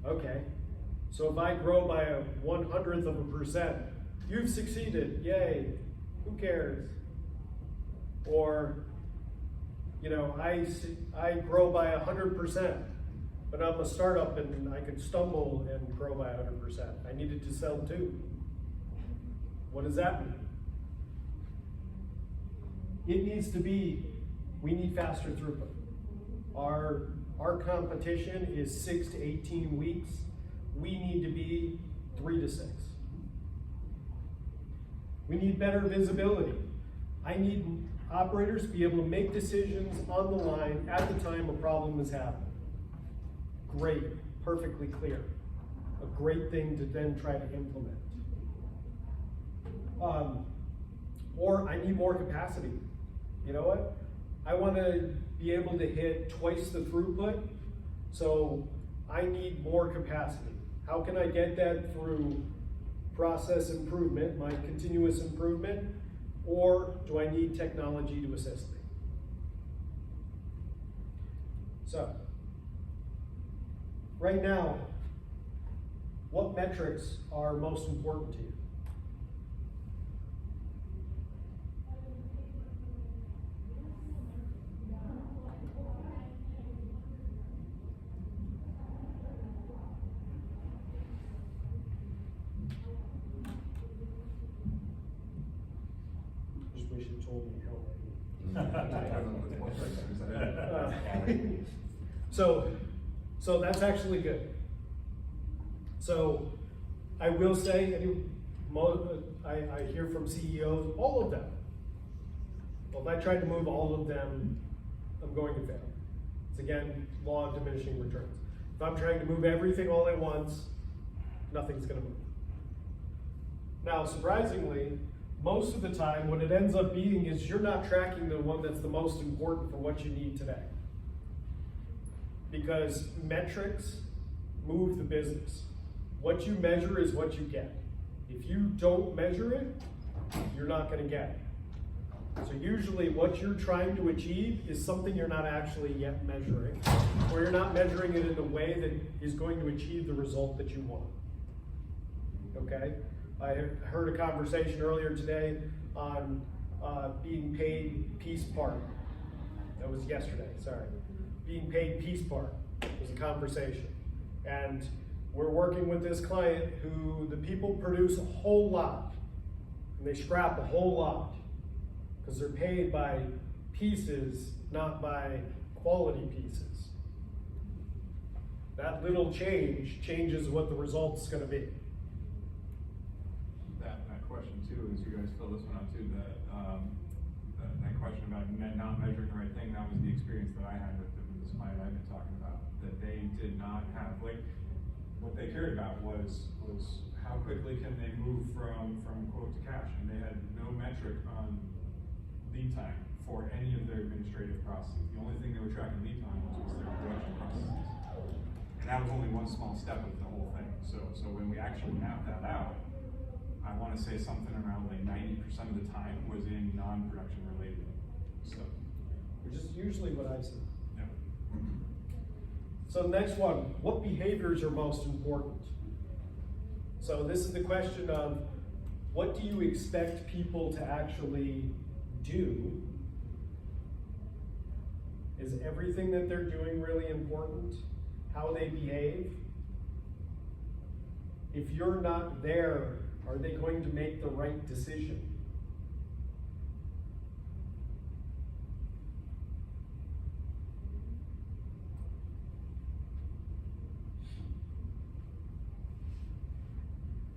B: Okay. So if I grow by a 1/100%, you've succeeded. Yay. Who cares? Or, you know, I grow by 100%, but I'm a startup and I could stumble and grow by 100%. I needed to sell too. What does that mean? It needs to be, we need faster throughput. Our competition is 6 to 18 weeks. We need to be 3 to 6. We need better visibility. I need operators to be able to make decisions on the line at the time a problem is happening. Great, perfectly clear. A great thing to then try to implement. Or I need more capacity. You know what? I want to be able to hit twice the throughput, so I need more capacity. How can I get that through process improvement, my continuous improvement, or do I need technology to assist me? So, right now, what metrics are most important to you? Just wish you told me how So that's actually good. So I will say, I hear from CEOs, all of them. Well, if I tried to move all of them, I'm going to fail. It's again, law of diminishing returns. If I'm trying to move everything all at once, nothing's gonna move. Now, surprisingly, most of the time, what it ends up being is you're not tracking the one that's the most important for what you need today. Because metrics move the business. What you measure is what you get. If you don't measure it, you're not gonna get it. So usually what you're trying to achieve is something you're not actually yet measuring, or you're not measuring it in the way that is going to achieve the result that you want. Okay? I heard a conversation earlier today on being paid piece part. That was yesterday, sorry. Being paid piece part was a conversation. And we're working with this client who the people produce a whole lot and they scrap a whole lot because they're paid by pieces, not by quality pieces. That little change changes what the result's gonna be.
D: That question too, as you guys fill this one out too, that question about not measuring the right thing, that was the experience that I had with this client I've been talking about, that they did not have, like, what they cared about was how quickly can they move from quote to cash, and they had no metric on lead time for any of their administrative processes. The only thing they were tracking lead time was their production processes. And that was only one small step of the whole thing. So when we actually mapped that out, I want to say something around like 90% of the time was in non-production related stuff.
B: Which is usually what I see.
D: Yeah.
B: So next one, what behaviors are most important? So this is the question of, what do you expect people to actually do? Is everything that they're doing really important? How they behave? If you're not there, are they going to make the right decision?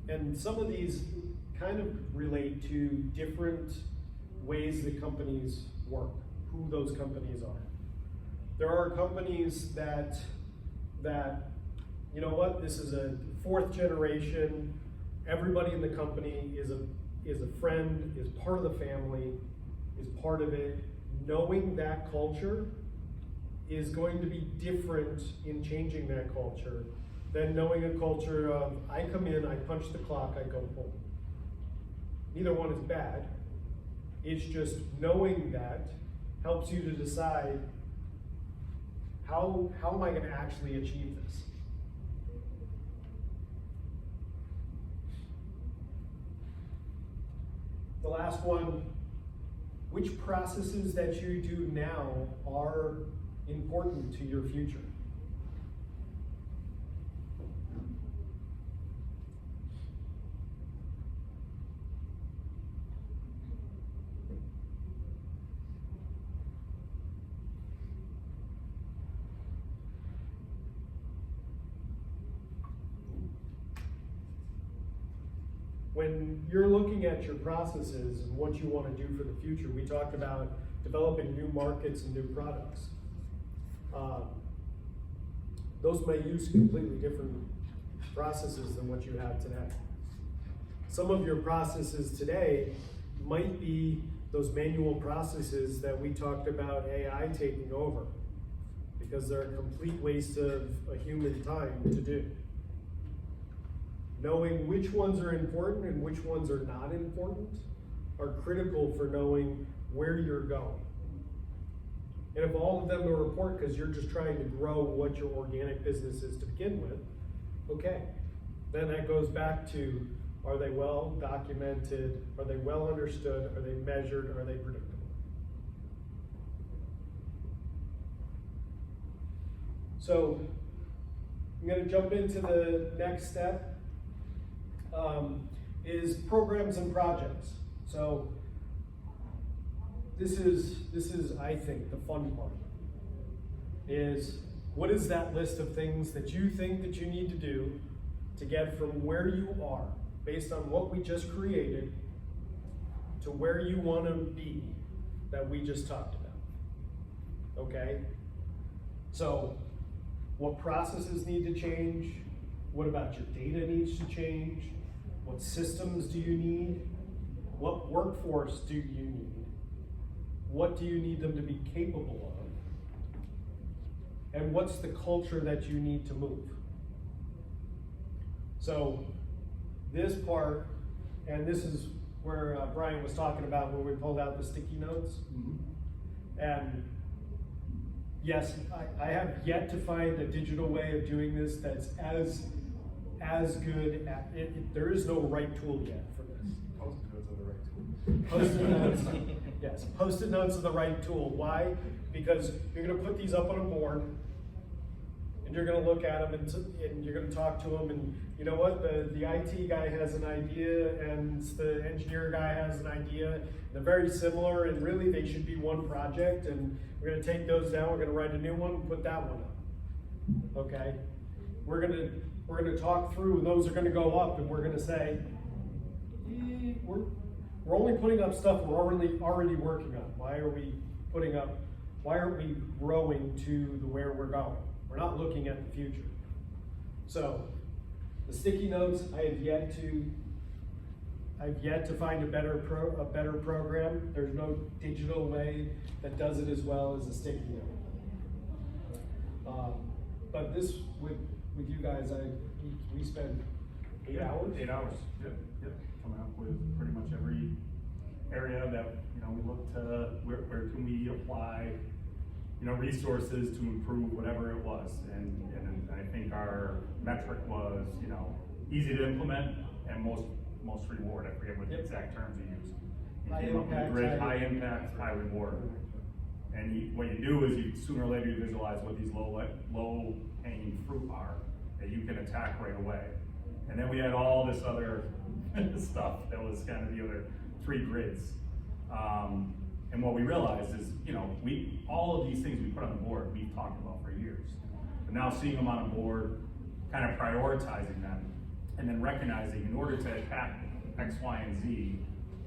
B: And some of these kind of relate to different ways that companies work, who those companies are. There are companies that you know what, this is a 4th generation, everybody in the company is a friend, is part of the family, is part of it. Knowing that culture is going to be different in changing that culture than knowing a culture of, I come in, I punch the clock, I go home. Neither one is bad. It's just knowing that helps you to decide, how am I gonna actually achieve this? The last one, which processes that you do now are important to your future? When you're looking at your processes and what you want to do for the future, we talked about developing new markets and new products. Those may use completely different processes than what you have today. Some of your processes today might be those manual processes that we talked about AI taking over, because they're a complete waste of a human time to do. Knowing which ones are important and which ones are not important are critical for knowing where you're going. And if all of them are important because you're just trying to grow what your organic business is to begin with, okay. Then that goes back to, are they well documented? Are they well understood? Are they measured? Are they predictable? So I'm going to jump into the next step. Is programs and projects. So this is I think the fun part, is what is that list of things that you think that you need to do to get from where you are based on what we just created to where you want to be that we just talked about. Okay? So what processes need to change? What about your data needs to change? What systems do you need? What workforce do you need? What do you need them to be capable of? And what's the culture that you need to move? So this part, and this is where Brian was talking about when we pulled out the sticky notes. And yes, I have yet to find a digital way of doing this that's as good at it. There is no right tool yet for this.
D: Post-it notes are the right tool.
B: Post-it notes, yes, post-it notes are the right tool. Why? Because you're gonna put these up on a board, and you're gonna look at them, and you're gonna talk to them, and you know what? The IT guy has an idea, and the engineer guy has an idea. They're very similar, and really they should be one project, and we're gonna take those down, we're gonna write a new one, and put that one up, okay? We're gonna talk through, those are gonna go up, and we're gonna say, we're only putting up stuff we're already working on. Why aren't we growing to where we're going? We're not looking at the future. So, the sticky notes, I have yet to find a better program. There's no digital way that does it as well as a sticky note. But this, with you guys, we spent 8 hours?
C: 8 hours, yep. Coming up with pretty much every area that, we look to, where can we apply, resources to improve whatever it was. And I think our metric was, easy to implement and most reward. I forget what the exact terms you used. You
B: High
C: came up with a
B: impact,
C: grid,
B: high
C: high impact, high reward. And what you do is you sooner or later you visualize what these low hanging fruit are that you can attack right away. And then we had all this other stuff that was kind of the other 3 grids. And what we realized is, all of these things we put on the board, we've talked about for years. But now seeing them on a board, kind of prioritizing them, and then recognizing in order to attack X, Y, and Z,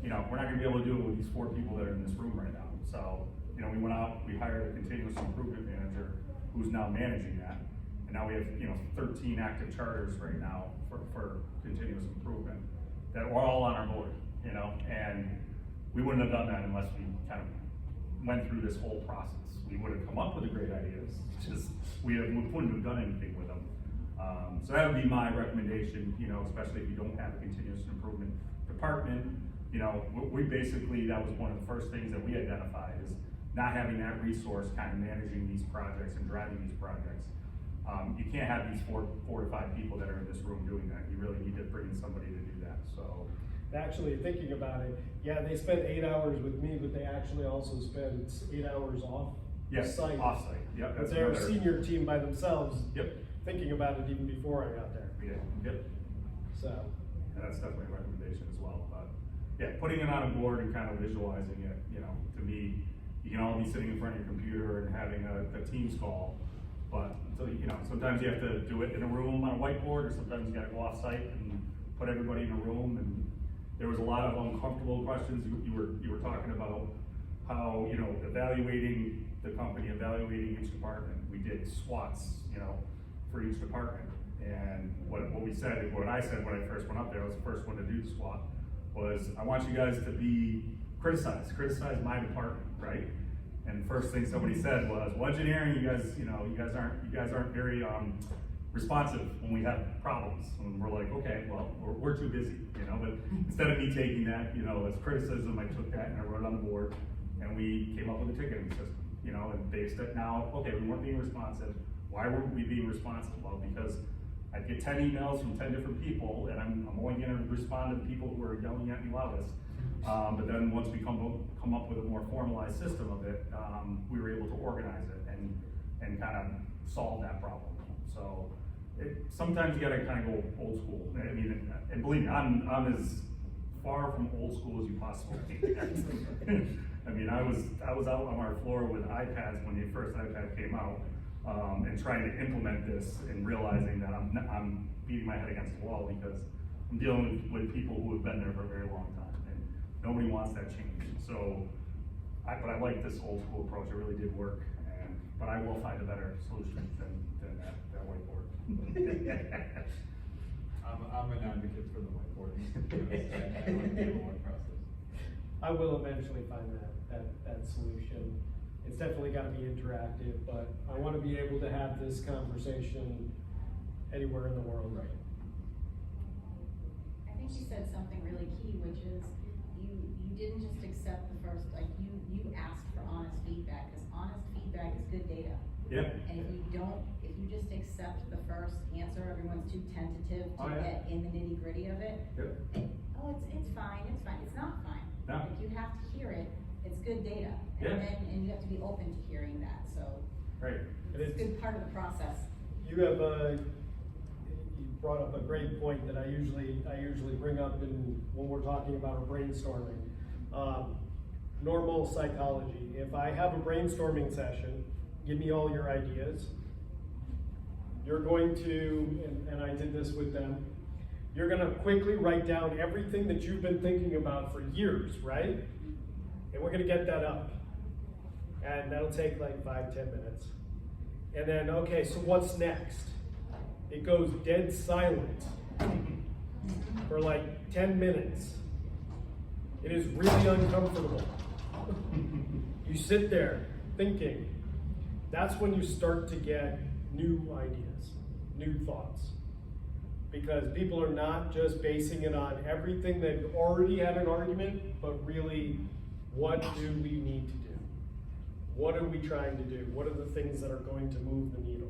C: we're not gonna be able to do it with these 4 people that are in this room right now. So, we went out, we hired a continuous improvement manager who's now managing that. And now we have, 13 active charters right now for continuous improvement that were all on our board, and we wouldn't have done that unless we kind of went through this whole process. We would have come up with the great ideas, just we wouldn't have done anything with them. So that would be my recommendation, especially if you don't have a continuous improvement department. We basically, that was one of the first things that we identified is not having that resource kind of managing these projects and driving these projects. You can't have these four to five people that are in this room doing that. You really need to bring in somebody to do that, so.
B: Actually, thinking about it, yeah, they spent 8 hours with me, but they actually also spent 8 hours off
C: Yes,
B: site.
C: off-site, yep.
B: But they're a senior team by themselves.
C: Yep.
B: Thinking about it even before I got there.
C: We did, yep.
B: So.
C: And that's definitely a recommendation as well, but yeah, putting it on a board and kind of visualizing it, to me, you can all be sitting in front of your computer and having a Teams call, but sometimes you have to do it in a room on a whiteboard, or sometimes you gotta go off-site and put everybody in a room. And there was a lot of uncomfortable questions. You were talking about how, evaluating the company, evaluating each department. We did SWOTs, for each department. And what we said, what I said when I first went up there, I was the first one to do the SWOT, was I want you guys to be criticize my department, right? And the first thing somebody said was, well, engineering, you guys aren't very responsive when we have problems. And we're like, okay, well, we're too busy, but instead of me taking that, as criticism, I took that and I wrote it on the board, and we came up with a ticketing system, and based it now, okay, we weren't being responsive. Why weren't we being responsive? Well, because I get 10 emails from 10 different people, and I'm only gonna respond to the people who are yelling at me loudest. But then once we come up with a more formalized system of it, we were able to organize it and kind of solve that problem. So sometimes you gotta kind of go old school. I mean, and believe me, I'm as far from old school as you possibly can. I mean, I was out on our floor with iPads when the first iPad came out, and trying to implement this and realizing that I'm beating my head against the wall because I'm dealing with people who have been there for a very long time, and nobody wants that change. So, but I like this old school approach. It really did work. but I will find a better solution than that whiteboard.
D: I'm an advocate for the whiteboarding. I like the whiteboard process.
B: I will eventually find that solution. It's definitely gotta be interactive, but I wanna be able to have this conversation anywhere in the world.
D: Right.
H: I think you said something really key, which is you didn't just accept the first, like you asked for honest feedback, because honest feedback is good data.
C: Yeah.
H: And if you just accept the first answer, everyone's too tentative to
C: Oh, yeah.
H: get in the nitty gritty of it.
C: Yep.
H: It's fine, it's not fine.
C: No.
H: Like, you have to hear it, it's good data.
C: Yeah.
H: And you have to be open to hearing that, so
C: Right.
H: it's a good part of the process.
B: You have you brought up a great point that I usually bring up when we're talking about brainstorming. Normal psychology. If I have a brainstorming session, give me all your ideas. You're going to, and I did this with them, you're gonna quickly write down everything that you've been thinking about for years, right? And we're gonna get that up. And that'll take like 5-10 minutes. And then, okay, so what's next? It goes dead silent for like 10 minutes. It is really uncomfortable. You sit there thinking. That's when you start to get new ideas, new thoughts. Because people are not just basing it on everything that already had an argument, but really, what do we need to do? What are we trying to do? What are the things that are going to move the needle?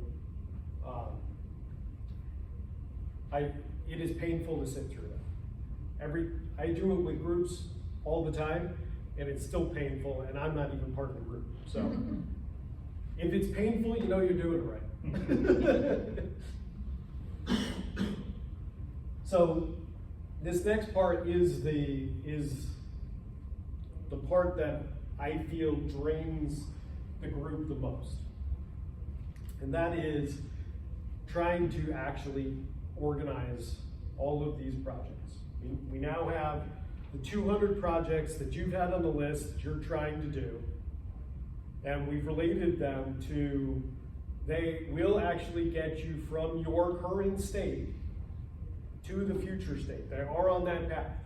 B: It is painful to sit through that. I do it with groups all the time, and it's still painful, and I'm not even part of the group. So, if it's painful, you know you're doing it right. So, this next part is the part that I feel drains the group the most. And that is trying to actually organize all of these projects. We now have the 200 projects that you've had on the list that you're trying to do, and we've related them to, they will actually get you from your current state to the future state. They are on that path.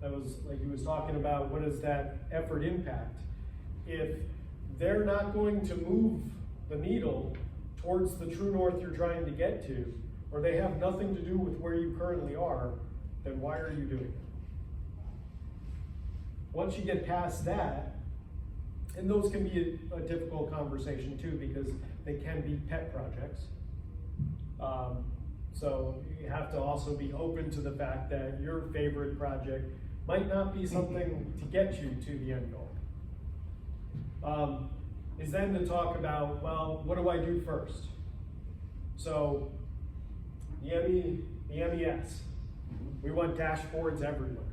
B: That was, like he was talking about, what is that effort impact? If they're not going to move the needle towards the true north you're trying to get to, or they have nothing to do with where you currently are, then why are you doing it? Once you get past that, and those can be a difficult conversation too, because they can be pet projects. So you have to also be open to the fact that your favorite project might not be something to get you to the end goal. Is then to talk about, well, what do I do first? So the MES, we want dashboards everywhere.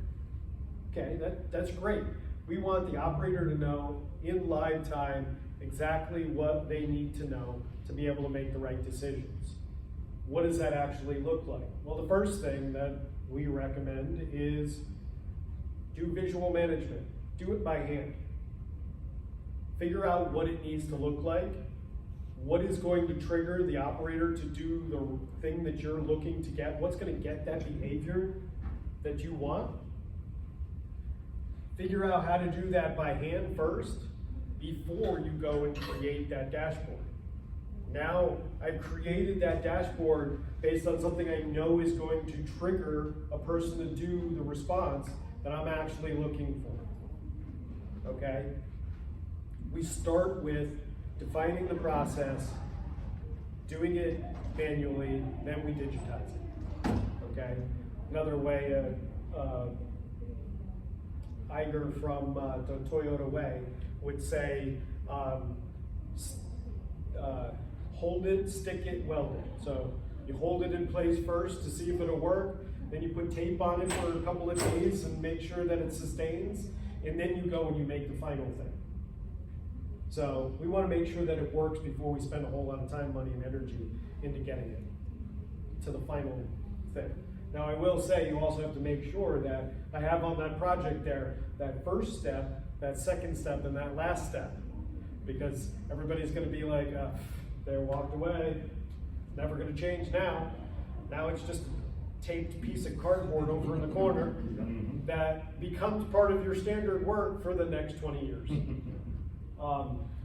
B: Okay, that's great. We want the operator to know in live time exactly what they need to know to be able to make the right decisions. What does that actually look like? Well, the first thing that we recommend is do visual management. Do it by hand. Figure out what it needs to look like, what is going to trigger the operator to do the thing that you're looking to get, what's going to get that behavior that you want. Figure out how to do that by hand first before you go and create that dashboard. Now I've created that dashboard based on something I know is going to trigger a person to do the response that I'm actually looking for. Okay? We start with defining the process, doing it manually, then we digitize it. Okay? Another way, Iger from the Toyota Way would say, hold it, stick it, weld it. So you hold it in place first to see if it'll work, then you put tape on it for a couple of days and make sure that it sustains, and then you go and you make the final thing. So we want to make sure that it works before we spend a whole lot of time, money, and energy into getting it to the final thing. Now I will say you also have to make sure that I have on that project there that first step, that second step, and that last step. because everybody's gonna be like, they walked away, never gonna change now. Now it's just a taped piece of cardboard over in the corner that becomes part of your standard work for the next 20 years.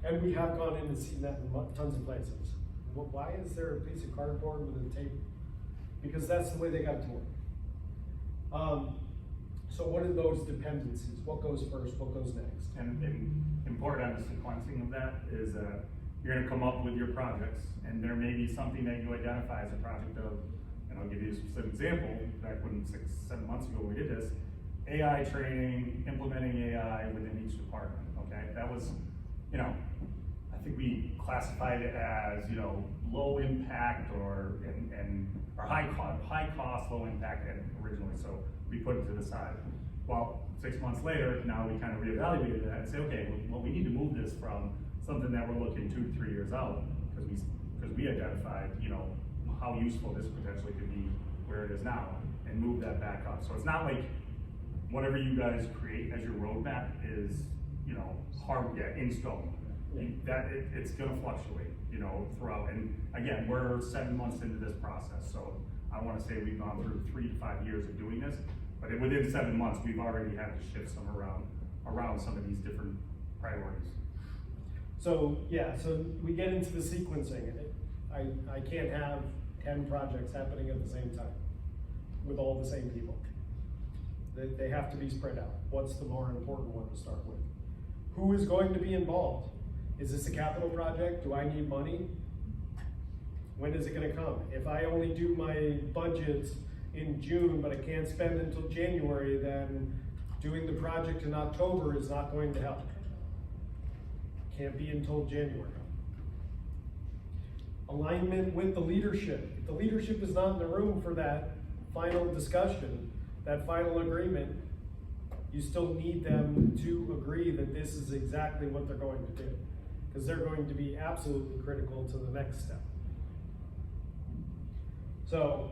B: And we have gone in and seen that in tons of places. Well, why is there a piece of cardboard with a tape? Because that's the way they got to work. So what are those dependencies? What goes first, what goes next?
C: And important on the sequencing of that is you're gonna come up with your projects, and there may be something that you identify as a project of, and I'll give you a specific example. Back when 6-7 months ago we did this, AI training, implementing AI within each department, okay? That was, I think we classified it as, low impact or high cost, low impact originally, so we put it to the side. Well, 6 months later, now we kind of reevaluated that and say, okay, well, we need to move this from something that we're looking 2 to 3 years out, because we identified, how useful this potentially could be where it is now, and move that back up. So it's not like whatever you guys create as your roadmap is, hard, in stone. It's gonna fluctuate, throughout. And again, we're 7 months into this process, so I wanna say we've gone through 3 to 5 years of doing this, but within 7 months, we've already had to shift some around some of these different priorities.
B: So yeah, so we get into the sequencing. I can't have 10 projects happening at the same time with all the same people. They have to be spread out. What's the more important one to start with? Who is going to be involved? Is this a capital project? Do I need money? When is it gonna come? If I only do my budgets in June, but I can't spend until January, then doing the project in October is not going to help. Can't be until January. Alignment with the leadership. If the leadership is not in the room for that final discussion, that final agreement, you still need them to agree that this is exactly what they're going to do, because they're going to be absolutely critical to the next step. So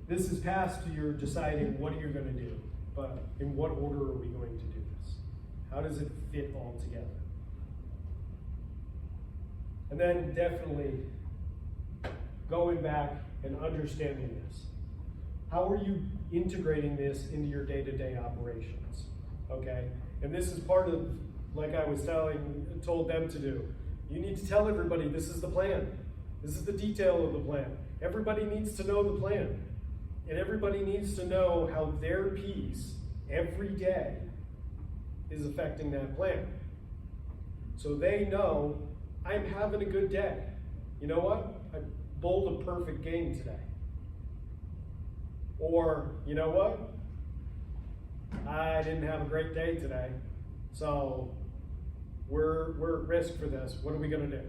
B: this is past your deciding what are you going to do, but in what order are we going to do this? How does it fit all together? And then definitely going back and understanding this. How are you integrating this into your day-to-day operations? Okay, and this is part of, like I was told them to do. You need to tell everybody this is the plan. This is the detail of the plan. Everybody needs to know the plan. And everybody needs to know how their piece every day is affecting that plan. So they know, I'm having a good day. You know what? I bowled a perfect game today. Or, you know what? I didn't have a great day today, so we're at risk for this. What are we gonna do?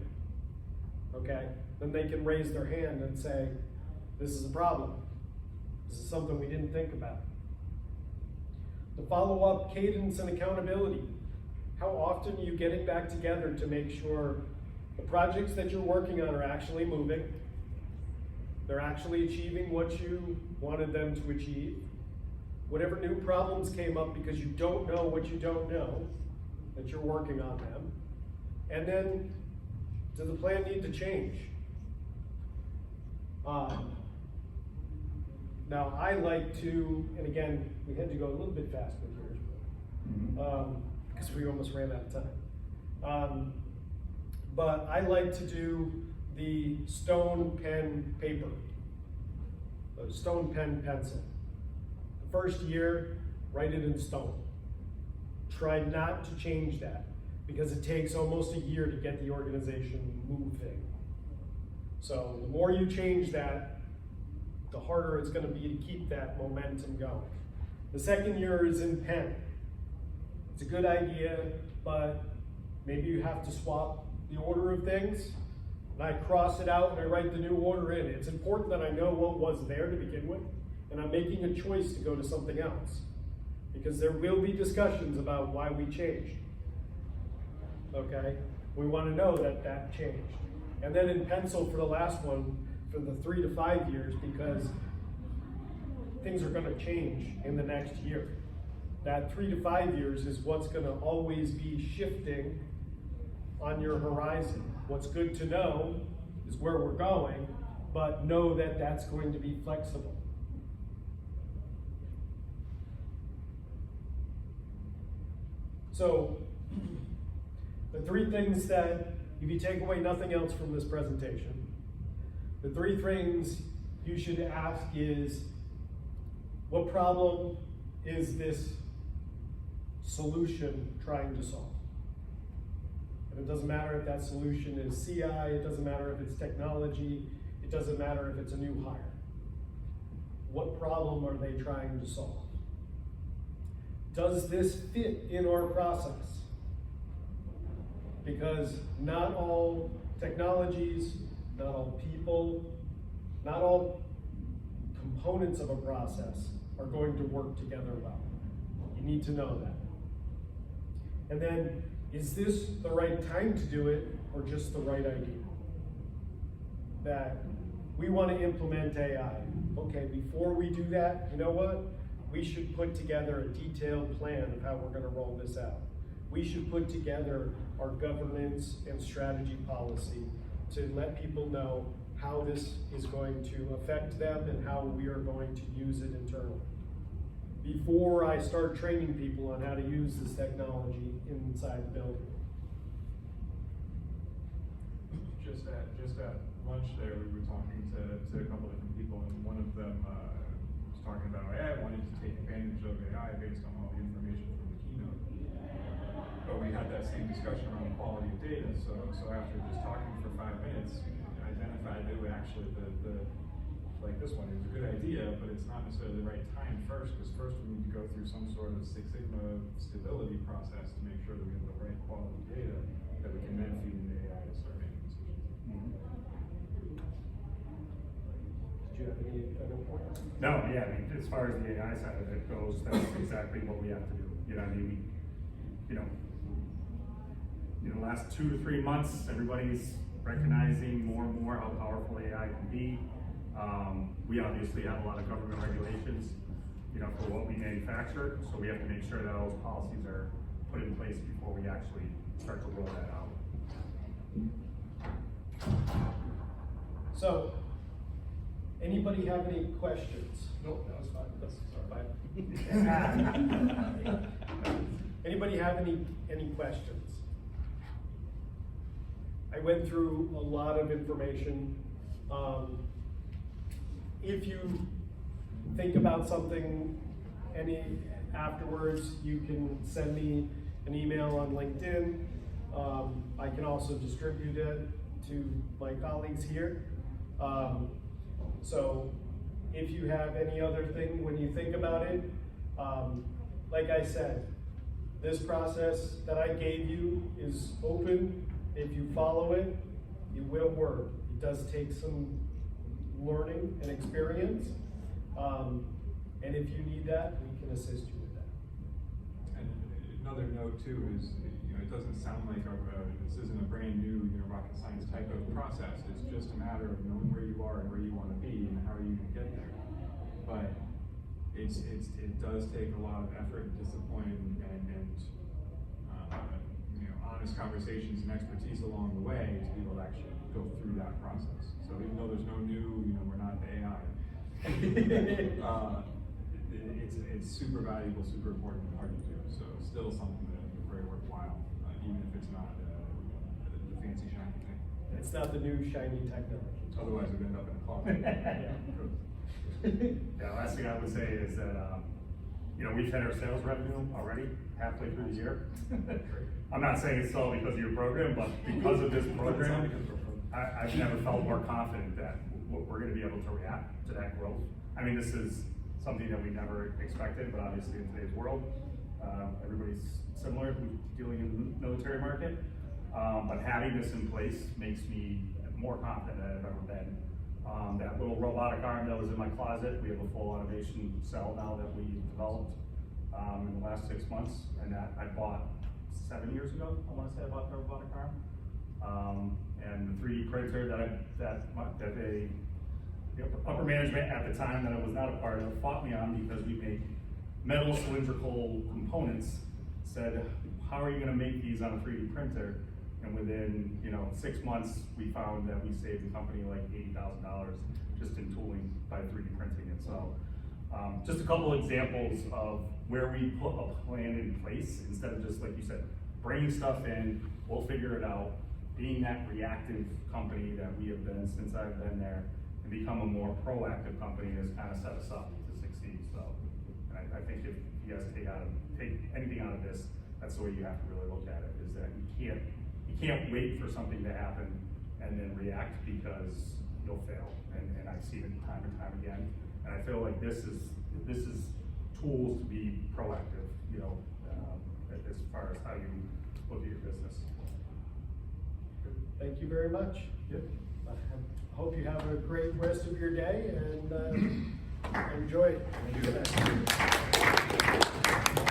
B: Okay, then they can raise their hand and say, this is a problem. This is something we didn't think about. The follow-up cadence and accountability. How often are you getting back together to make sure the projects that you're working on are actually moving? They're actually achieving what you wanted them to achieve. Whatever new problems came up because you don't know what you don't know, that you're working on them. And then, does the plan need to change? Now I like to, and again, we had to go a little bit fast with yours, because we almost ran out of time. But I like to do the stone, pen, paper. The stone, pen, pencil. The first year, write it in stone. Try not to change that, because it takes almost a year to get the organization moving. So the more you change that, the harder it's going to be to keep that momentum going. The second year is in pen. It's a good idea, but maybe you have to swap the order of things, and I cross it out and I write the new order in. It's important that I know what was there to begin with, and I'm making a choice to go to something else, because there will be discussions about why we changed. Okay? We want to know that that changed. And then in pencil for the last one, for the 3 to 5 years, because things are going to change in the next year. That 3 to 5 years is what's going to always be shifting on your horizon. What's good to know is where we're going, but know that that's going to be flexible. So, the three things that, if you take away nothing else from this presentation, the three things you should ask is, what problem is this solution trying to solve? And it doesn't matter if that solution is CI, it doesn't matter if it's technology, it doesn't matter if it's a new hire. What problem are they trying to solve? Does this fit in our process? Because not all technologies, not all people, not all components of a process are going to work together well. You need to know that. And then, is this the right time to do it or just the right idea? That we want to implement AI. Okay, before we do that, you know what? We should put together a detailed plan of how we're going to roll this out. We should put together our governance and strategy policy to let people know how this is going to affect them and how we are going to use it internally. Before I start training people on how to use this technology inside the building.
D: Just at lunch there, we were talking to a couple different people, and one of them was talking about, hey, I wanted to take advantage of AI based on all the information from the keynote. But we had that same discussion around the quality of data, so after just talking for 5 minutes, I identified that actually like this one, it was a good idea, but it's not necessarily the right time first, because first we need to go through some sort of Six Sigma stability process to make sure that we have the right quality data that we can then feed into AI to start making decisions.
B: Did you have any other points?
C: No, yeah, I mean, as far as the AI side of it goes, that's exactly what we have to do. You know, I mean, the last 2 to 3 months, everybody's recognizing more and more how powerful AI can be. We obviously have a lot of government regulations, for what we manufacture, so we have to make sure that all those policies are put in place before we actually start to roll that out.
B: So, anybody have any questions?
A: Nope, that was fine. That's fine.
B: Anybody have any questions? I went through a lot of information. If you think about something afterwards, you can send me an email on LinkedIn. I can also distribute it to my colleagues here. So if you have any other thing when you think about it, like I said, this process that I gave you is open. If you follow it, it will work. It does take some learning and experience. And if you need that, we can assist you with that.
D: And another note too is, it doesn't sound like this isn't a brand new, rocket science type of process. It's just a matter of knowing where you are and where you want to be and how are you going to get there. But it does take a lot of effort and discipline and honest conversations and expertise along the way to be able to actually go through that process. So even though there's no new, we're not AI, it's super valuable, super important, and hard to do. So still something that is very worthwhile, even if it's not the fancy shiny thing.
B: It's not the new shiny technology.
D: Otherwise, we'd end up in a closet.
C: Yeah, last thing I would say is that, we've hit our sales revenue already halfway through the year. I'm not saying it's all because of your program, but because of this program, I've never felt more confident that we're going to be able to react to that growth. I mean, this is something that we never expected, but obviously in today's world, everybody's similar who's dealing in the military market. But having this in place makes me more confident than I've ever been. That little robotic arm that was in my closet, we have a full automation cell now that we developed in the last 6 months, and that I bought 7 years ago. I want to say I bought the robotic arm, and the 3D printer that the upper management at the time that I was not a part of fought me on because we make metal cylindrical components. Said, how are you going to make these on a 3D printer? And within, 6 months, we found that we saved the company like $80,000 just in tooling by 3D printing it. So just a couple examples of where we put a plan in place instead of just, like you said, bringing stuff in, we'll figure it out, being that reactive company that we have been since I've been there, and become a more proactive company has kind of set us up to succeed. So, and I think if you guys take anything out of this, that's the way you have to really look at it, is that you can't wait for something to happen and then react, because you'll fail. And I've seen it time and time again. And I feel like this is tools to be proactive, as far as how you look at your business.
B: Thank you very much.
C: Yep.
B: I hope you have a great rest of your day and enjoy it.
C: Thank you.